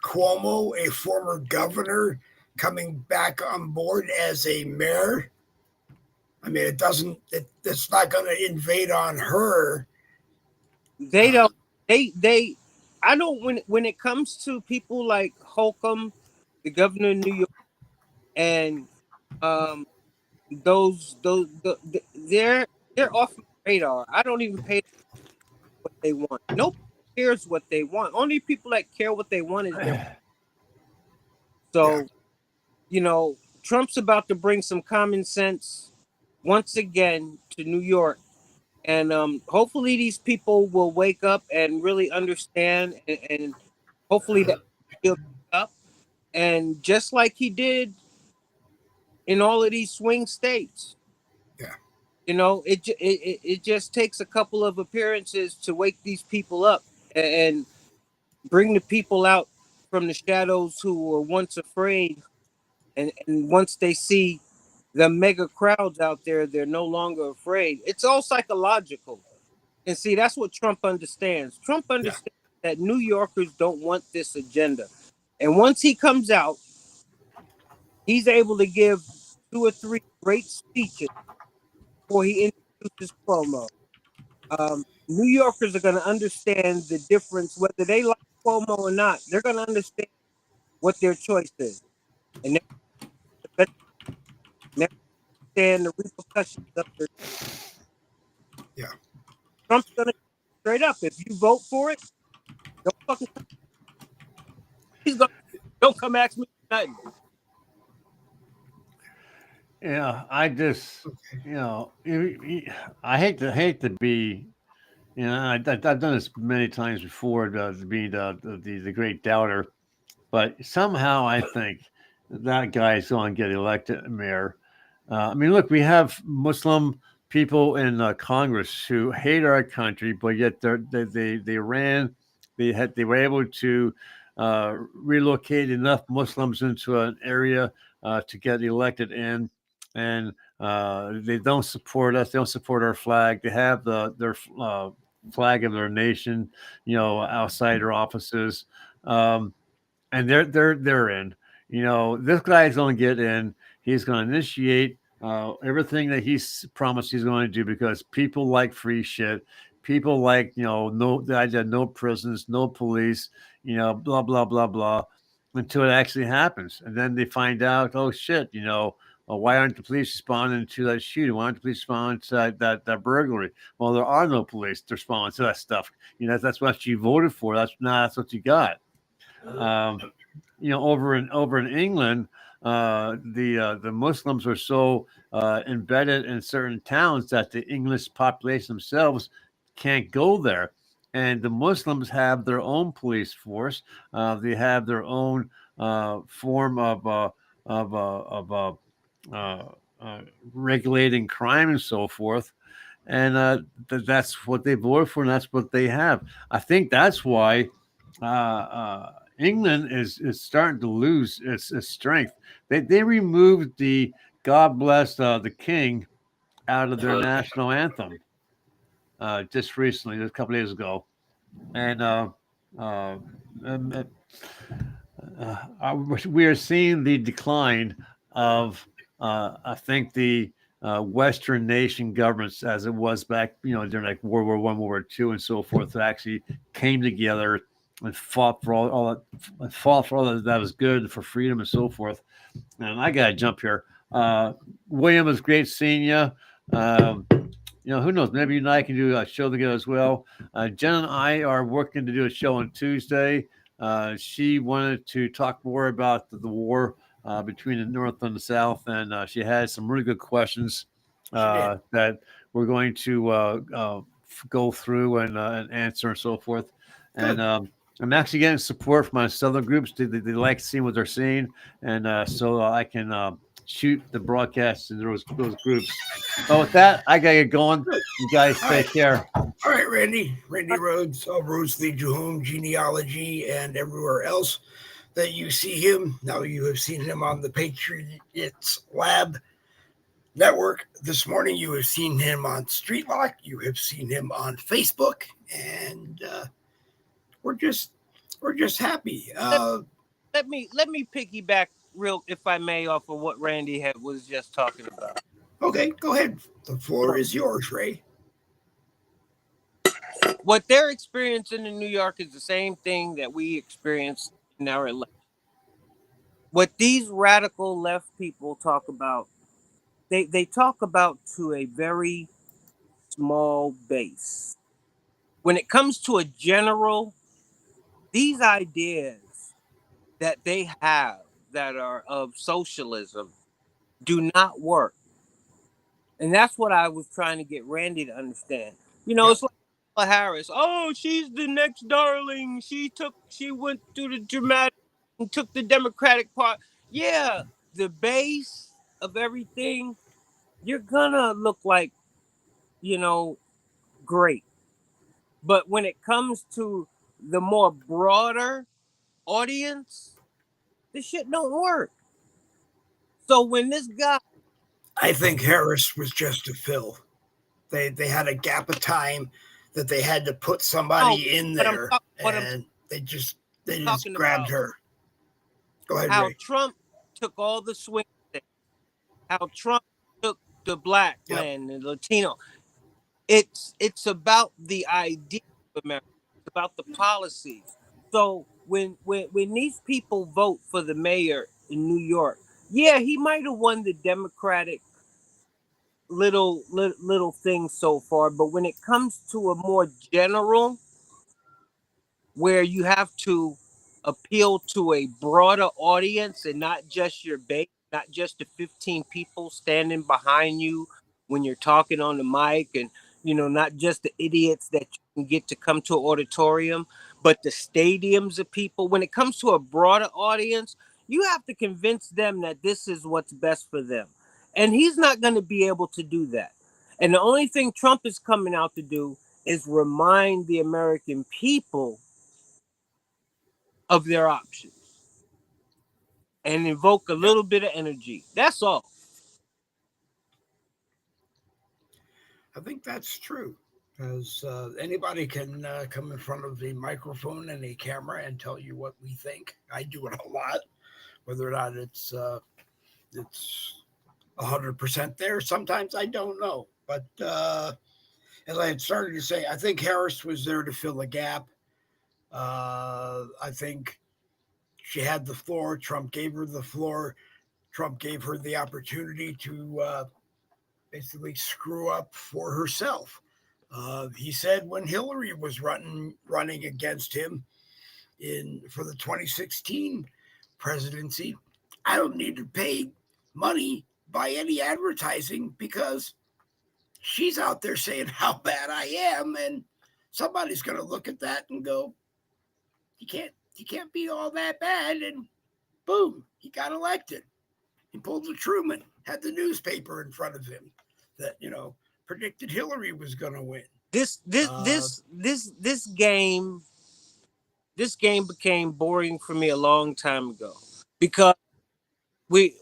Speaker 1: Cuomo, a former governor, coming back on board as a mayor? I mean, it's not going to invade on her.
Speaker 4: They don't. I don't. When it comes to people like Holcomb, the governor of New York, and they're off my radar. I don't even pay what they want. Nobody cares what they want. Only people that care what they want is them. So, Trump's about to bring some common sense once again to New York. And hopefully these people will wake up and really understand, and hopefully that he'll wake up. And just like he did in all of these swing states, it just takes a couple of appearances to wake these people up and bring the people out from the shadows who were once afraid. And once they see the mega crowds out there, they're no longer afraid. It's all psychological. And see, that's what Trump understands. Trump understands that New Yorkers don't want this agenda. And once he comes out, he's able to give 2 or 3 great speeches before he introduces Cuomo. New Yorkers are going to understand the difference, whether they like Cuomo or not. They're going to understand what their choice is, and they're going to understand the repercussions of their.
Speaker 1: Yeah.
Speaker 4: Trump's going to straight up. If you vote for it, don't fucking. He's going. Don't come ask me nothing.
Speaker 2: Yeah, I just, I hate to be, I've done this many times before to be the great doubter, but somehow I think that guy's going to get elected mayor. I mean, look, we have Muslim people in Congress who hate our country, but yet they ran, they were able to relocate enough Muslims into an area to get elected in, and they don't support us. They don't support our flag. They have their flag of their nation, outside their offices. And they're in. This guy's going to get in. He's going to initiate everything that he's promised he's going to do because people like free shit. People like no prisons, no police, blah blah blah blah, until it actually happens, and then they find out, oh shit, why aren't the police responding to that shooting? Why aren't the police responding to that burglary? Well, there are no police to respond to that stuff. That's what you voted for. That's what you got. Over in England, the Muslims are so embedded in certain towns that the English population themselves can't go there, and the Muslims have their own police force. They have their own form of regulating crime and so forth. And that's what they voted for, and that's what they have. I think that's why England is starting to lose its strength. They removed the "God Bless the King" out of their national anthem just recently, a couple days ago, and we are seeing the decline of I think the Western nation governments as it was back, during like World War I, World War II, and so forth, that actually came together and fought for all that was good, for freedom and so forth. And I gotta jump here. William, was great seeing you. Who knows? Maybe you and I can do a show together as well. Jen and I are working to do a show on Tuesday. She wanted to talk more about the war between the North and the South, and she had some really good questions that we're going to go through and answer and so forth. Good. And I'm actually getting support from my Southern groups. They like seeing what they're seeing, and so I can shoot the broadcasts in those groups. So with that, I gotta get going. You guys take care.
Speaker 1: All right, Randy Rhodes, Rhodes Lead You Home, Genealogy, and everywhere else that you see him. Now you have seen him on the Patriots Lab Network. This morning you have seen him on StreetLoc. You have seen him on Facebook, and we're just happy.
Speaker 4: Let me piggyback if I may, off of what Randy was just talking about.
Speaker 1: Okay, go ahead. The floor is yours, Ray.
Speaker 4: What they're experiencing in New York is the same thing that we experienced in our election. What these radical left people talk about, they talk about to a very small base. When it comes to a general, these ideas that they have that are of socialism do not work. And that's what I was trying to get Randy to understand. It's like Harris. Oh, she's the next darling. She went through the dramatic and took the Democratic part. Yeah, the base of everything, you're gonna look like, great. But when it comes to the more broader audience, this shit don't work. So when this guy,
Speaker 1: I think Harris was just a fill. They had a gap of time that they had to put somebody in there, and they just grabbed her. Go ahead,
Speaker 4: how
Speaker 1: Ray.
Speaker 4: Trump took all the swing states, how Trump took the black
Speaker 1: Yep.
Speaker 4: man, the Latino. It's about the idea of America. It's about the policies. So when these people vote for the mayor in New York, yeah, he might have won the Democratic little thing so far, but when it comes to a more general, where you have to appeal to a broader audience and not just your base, not just the 15 people standing behind you when you're talking on the mic, and not just the idiots that you can get to come to an auditorium, but the stadiums of people. When it comes to a broader audience, you have to convince them that this is what's best for them. And he's not going to be able to do that. And the only thing Trump is coming out to do is remind the American people of their options and invoke a
Speaker 1: Yep.
Speaker 4: little bit of energy. That's all.
Speaker 1: I think that's true, because anybody can come in front of a microphone and a camera and tell you what we think. I do it a lot, whether or not it's 100% there. Sometimes I don't know, but as I had started to say, I think Harris was there to fill a gap. I think she had the floor. Trump gave her the floor. Trump gave her the opportunity to basically screw up for herself. He said when Hillary was running against him for the 2016 presidency, I don't need to pay money by any advertising because she's out there saying how bad I am, and somebody's going to look at that and go, you can't be all that bad, and boom, he got elected. He pulled the Truman, had the newspaper in front of him that predicted Hillary was going to win.
Speaker 4: This game became boring for me a long time ago because the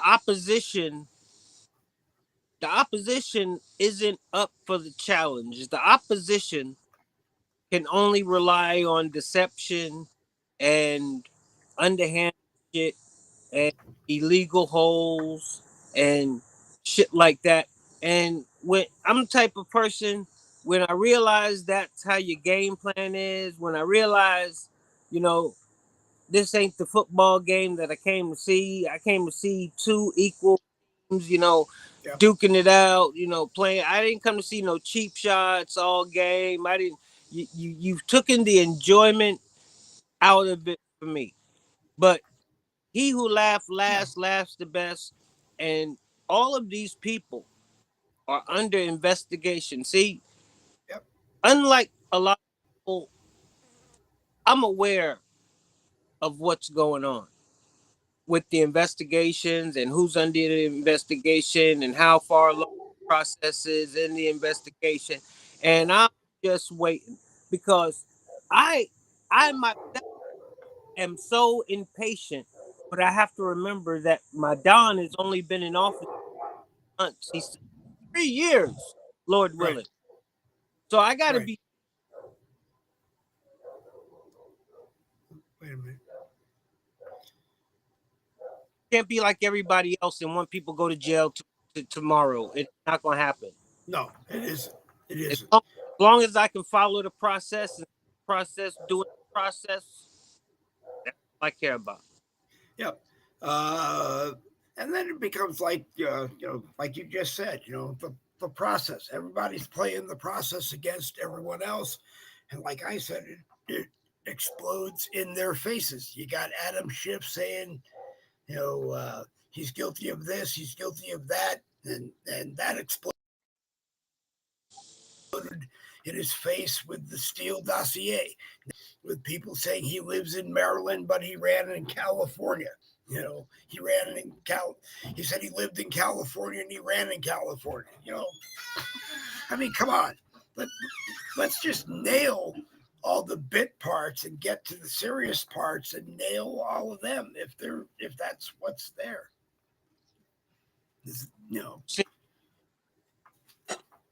Speaker 4: opposition isn't up for the challenge. The opposition can only rely on deception and underhand shit and illegal holes and shit like that. And when I'm the type of person, when I realize that's how your game plan is, when I realize, this ain't the football game that I came to see. I came to see two equal teams,
Speaker 1: Yep.
Speaker 4: duking it out, playing. I didn't come to see no cheap shots all game. I didn't. You've taken the enjoyment out of it for me. But he who laughs last laughs the best, and all of these people are under investigation. See,
Speaker 1: Yep.
Speaker 4: unlike a lot of people, I'm aware of what's going on with the investigations and who's under the investigation and how far along the process is in the investigation. And I'm just waiting because I myself am so impatient, but I have to remember that my Don has only been in office months. He's 3 years, Lord willing.
Speaker 1: Right.
Speaker 4: So I got to
Speaker 1: Right.
Speaker 4: be.
Speaker 1: Wait a minute.
Speaker 4: Can't be like everybody else and want people go to jail tomorrow. It's not going to happen.
Speaker 1: No, it isn't. It isn't.
Speaker 4: As long as I can follow the process and doing the process, that's all I care about.
Speaker 1: Yep. And then it becomes like like you just said, the process. Everybody's playing the process against everyone else, and like I said, it explodes in their faces. You got Adam Schiff saying, he's guilty of this, he's guilty of that, and that exploded in his face with the Steele dossier, with people saying he lives in Maryland, but he ran in California. He ran in he said he lived in California and he ran in California. I mean, come on. Let's just nail all the bit parts and get to the serious parts and nail all of them if that's what's there.
Speaker 4: See,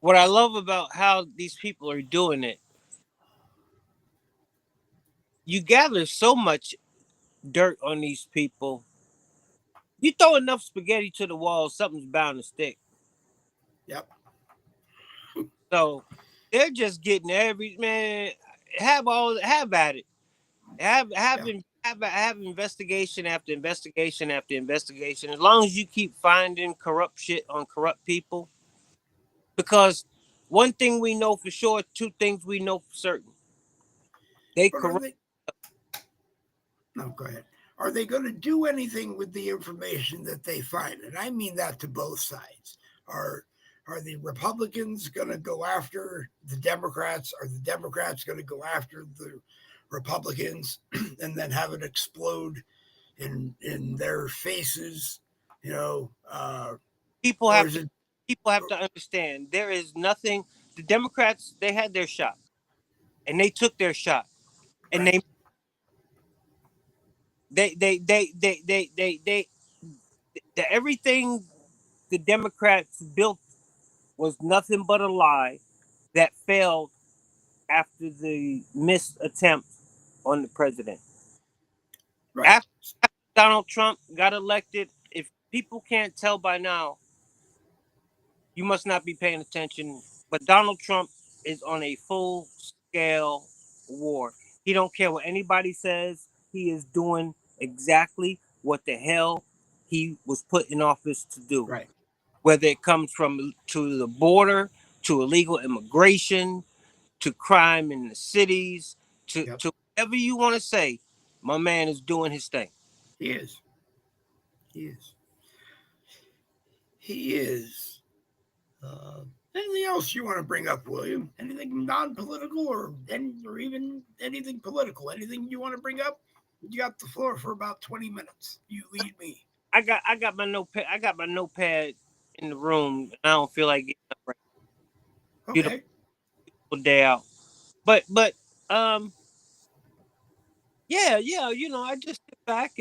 Speaker 4: what I love about how these people are doing it, you gather so much dirt on these people You throw enough spaghetti to the wall, something's bound to stick.
Speaker 1: Yep.
Speaker 4: So they're just getting every man. Have at it. Have investigation after investigation after investigation. As long as you keep finding corrupt shit on corrupt people, because one thing we know for sure, two things we know for certain. They
Speaker 1: But are
Speaker 4: corrupt.
Speaker 1: they? No, go ahead. Are they going to do anything with the information that they find? And I mean that to both sides. Are the Republicans going to go after the Democrats? Are the Democrats going to go after the Republicans and then have it explode in their faces? You know,
Speaker 4: People
Speaker 1: or
Speaker 4: have
Speaker 1: is
Speaker 4: to
Speaker 1: it
Speaker 4: people have to understand there is nothing. The Democrats, they had their shot and they took their shot, and
Speaker 1: right?
Speaker 4: everything the Democrats built was nothing but a lie that failed after the missed attempt on the president.
Speaker 1: Right.
Speaker 4: After Donald Trump got elected, if people can't tell by now, you must not be paying attention. But Donald Trump is on a full scale war. He don't care what anybody says. He is doing exactly what the hell he was put in office to do.
Speaker 1: Right.
Speaker 4: Whether it comes from to the border, to illegal immigration, to crime in the cities,
Speaker 1: Yep.
Speaker 4: to whatever you want to say, my man is doing his thing.
Speaker 1: He is. He is. He is. Anything else you want to bring up, William? Anything non-political or even anything political? Anything you want to bring up? You got the floor for about 20 minutes. You lead me.
Speaker 4: I got my notepad. I got my notepad in the room. I don't feel like getting up right now.
Speaker 1: Okay.
Speaker 4: Beautiful day out. But yeah, I just sit back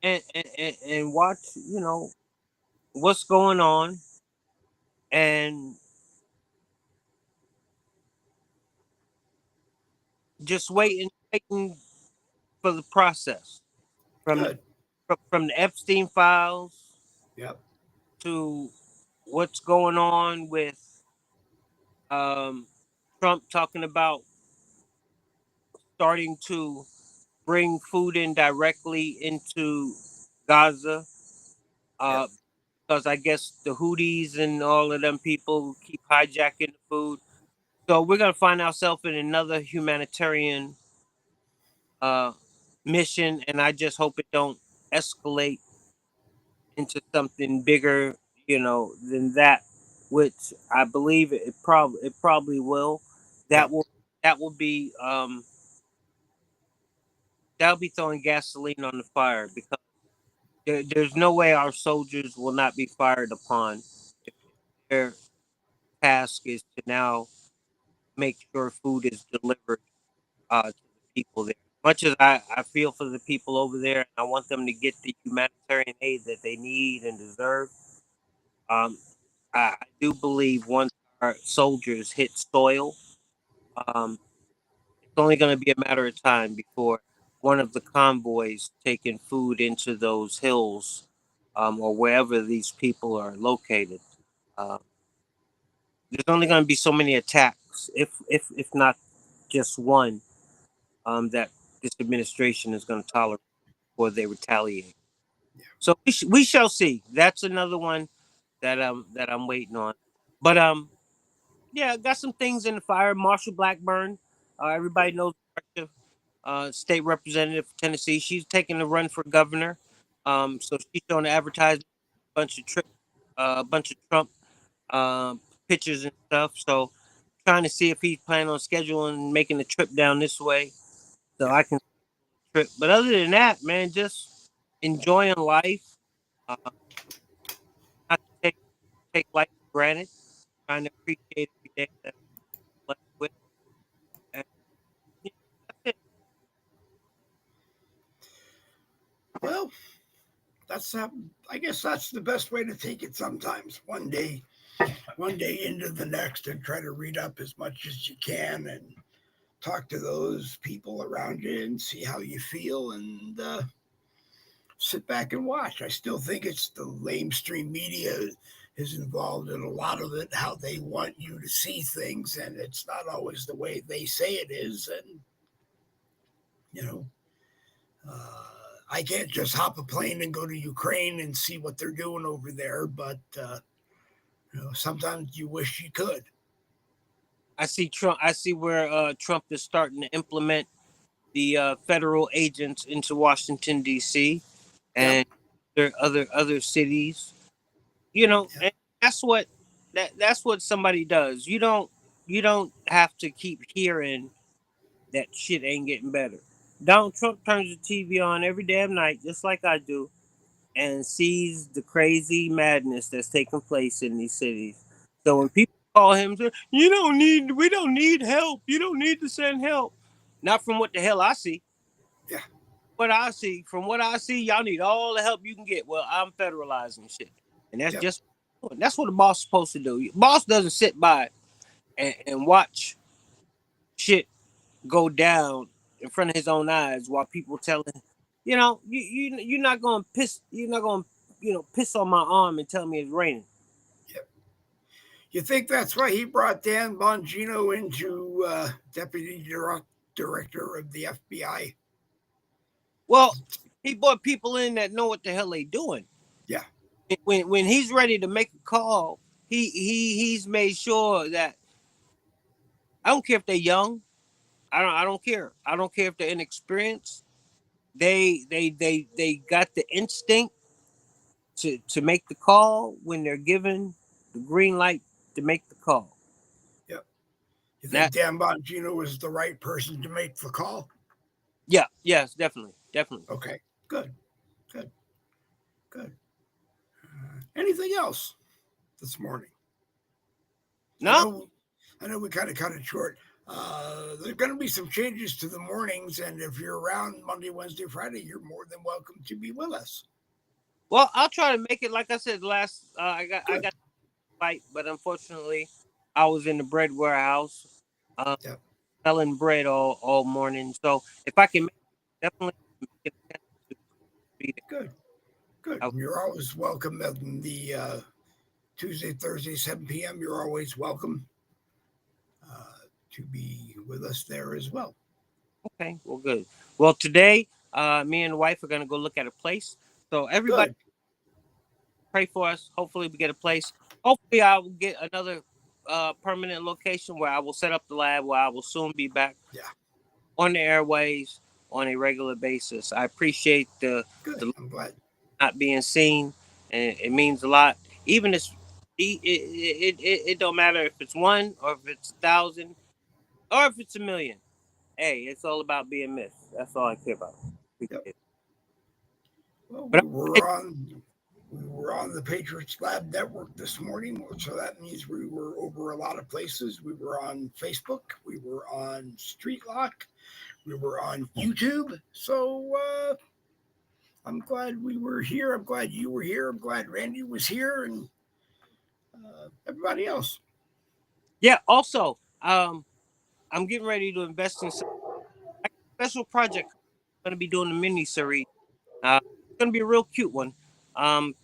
Speaker 4: and watch, what's going on, and just waiting for the process from
Speaker 1: Good.
Speaker 4: from the Epstein files
Speaker 1: Yep.
Speaker 4: to what's going on with um, Trump talking about starting to bring food in directly into Gaza,
Speaker 1: Yep.
Speaker 4: because I guess the Houthis and all of them people keep hijacking the food. So we're gonna find ourselves in another humanitarian uh, mission, and I just hope it don't escalate into something bigger, than that, which I believe it probably will. That
Speaker 1: Yep.
Speaker 4: will that will be that'll be throwing gasoline on the fire, because there's no way our soldiers will not be fired upon if their task is to now make sure food is delivered to the people there. Much as I feel for the people over there, and I want them to get the humanitarian aid that they need and deserve, um, I do believe once our soldiers hit soil, um, it's only going to be a matter of time before one of the convoys taking food into those hills, or wherever these people are located. Uh, there's only going to be so many attacks, if not just one, that this administration is going to tolerate before they retaliate. So we shall see. That's another one that I'm waiting on. But yeah, got some things in the fire. Marshall Blackburn, everybody knows Marsha, state representative for Tennessee. She's taking the run for governor. So she's showing the advertisement, a bunch of Trump um, pictures and stuff. So trying to see if he's planning on scheduling making the trip down this way, so
Speaker 1: Yep.
Speaker 4: I can trip. But other than that, man, just enjoying life. Not to take life for granted. Trying to appreciate every day that I'm blessed with. And, yeah, that's it.
Speaker 1: Well, that's I guess that's the best way to take it sometimes. One day into the next, and try to read up as much as you can and talk to those people around you and see how you feel and sit back and watch. I still think it's the lamestream media is involved in a lot of it, how they want you to see things, and it's not always the way they say it is. And, I can't just hop a plane and go to Ukraine and see what they're doing over there, but, sometimes you wish you could.
Speaker 4: I see Trump. I see where Trump is starting to implement the federal agents into Washington D.C.
Speaker 1: Yep.
Speaker 4: and other cities.
Speaker 1: Yep.
Speaker 4: And that's what somebody does. You don't have to keep hearing that shit ain't getting better. Donald Trump turns the TV on every damn night, just like I do, and sees the crazy madness that's taking place in these cities. So when people call him, say, we don't need help. You don't need to send help. Not from what the hell I see.
Speaker 1: Yeah.
Speaker 4: From what I see, y'all need all the help you can get. Well, I'm federalizing shit, and
Speaker 1: Yep.
Speaker 4: that's what the boss is supposed to do. Boss doesn't sit by and watch shit go down in front of his own eyes while people telling, you're not gonna piss on my arm and tell me it's raining.
Speaker 1: Yep. You think that's why he brought Dan Bongino into deputy director of the FBI?
Speaker 4: Well, he brought people in that know what the hell they doing.
Speaker 1: Yeah.
Speaker 4: When he's ready to make a call, he's made sure that I don't care if they're young. I don't care. I don't care if they're inexperienced. They got the instinct to make the call when they're given the green light to make the call.
Speaker 1: Yep. You think Dan Bongino was the right person to make the call?
Speaker 4: Yeah. Yes. Definitely.
Speaker 1: Okay. Good. Anything else this morning?
Speaker 4: No.
Speaker 1: I know we kind of cut it short. There's going to be some changes to the mornings, and if you're around Monday, Wednesday, Friday, you're more than welcome to be with us.
Speaker 4: Well, I'll try to make it. Like I said, I got a fight, but unfortunately, I was in the bread warehouse,
Speaker 1: Yep.
Speaker 4: selling bread all morning. So if I can, definitely make it to be
Speaker 1: Good. You're always welcome in the Tuesday, Thursday, 7 p.m. You're always welcome to be with us there as well.
Speaker 4: Okay, well, good. Well, today, me and the wife are going to go look at a place. So everybody pray for us. Hopefully we get a place. Hopefully I will get another permanent location where I will set up the lab, where I will soon be back on the airways on a regular basis. I appreciate the
Speaker 1: I'm glad.
Speaker 4: Not being seen, and it means a lot. Even if it don't matter if it's one or if it's 1,000 or if it's 1,000,000. Hey, it's all about being missed. That's all I care about.
Speaker 1: Yep. Well,
Speaker 4: But
Speaker 1: we were on the Patriots Lab Network this morning, so that means we were over a lot of places. We were on Facebook, we were on StreetLoc, we were on YouTube. So I'm glad we were here. I'm glad you were here. I'm glad Randy was here, and everybody else.
Speaker 4: Yeah. Also, I'm getting ready to invest in some special project. I'm going to be doing a mini series. It's going to be a real cute one.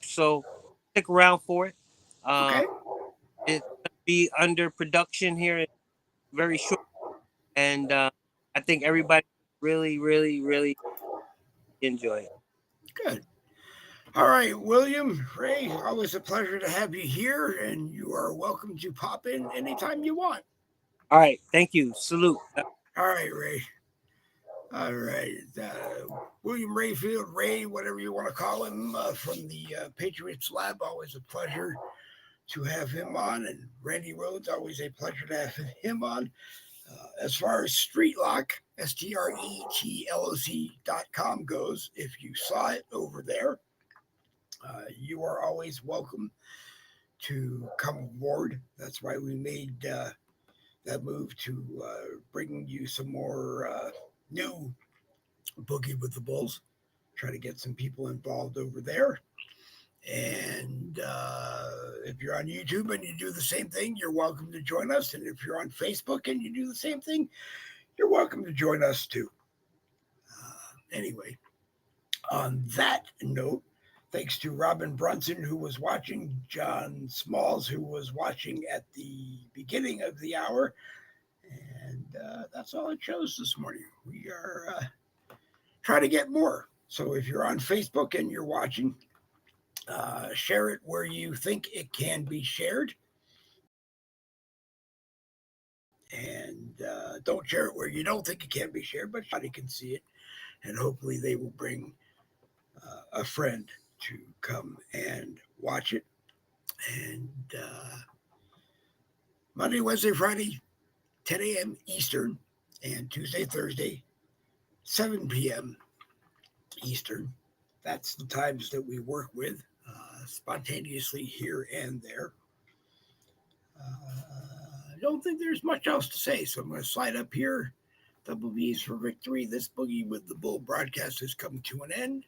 Speaker 4: So stick around for it.
Speaker 1: Okay.
Speaker 4: It's going to be under production here very short, and I think everybody really, really, really enjoy it.
Speaker 1: Good. All right, William, Ray, always a pleasure to have you here, and you are welcome to pop in anytime you want.
Speaker 4: All right, thank you. Salute.
Speaker 1: All right, Ray. All right. William Rayfield, Ray, whatever you want to call him, from the Patriots Lab, always a pleasure to have him on. And Randy Rhodes, always a pleasure to have him on. As far as StreetLoc, StreetLoc.com goes, if you saw it over there, you are always welcome to come aboard. That's why we made that move to bring you some more new Boogie with the Bulls. Try to get some people involved over there. And if you're on YouTube and you do the same thing, you're welcome to join us. And if you're on Facebook and you do the same thing, you're welcome to join us too. Anyway, On that note, thanks to Robin Brunson, who was watching, John Smalls, who was watching at the beginning of the hour. And that's all it shows this morning. We are trying to get more. So if you're on Facebook and you're watching, share it where you think it can be shared. And don't share it where you don't think it can be shared, but somebody can see it. And hopefully they will bring a friend to come and watch it. And Monday, Wednesday, Friday, 10 a.m. Eastern, and Tuesday, Thursday, 7 p.m. Eastern. That's the times that we work with spontaneously here and there. I don't think there's much else to say, so I'm going to slide up here. Double B's for victory. This Boogie with the Bull broadcast has come to an end.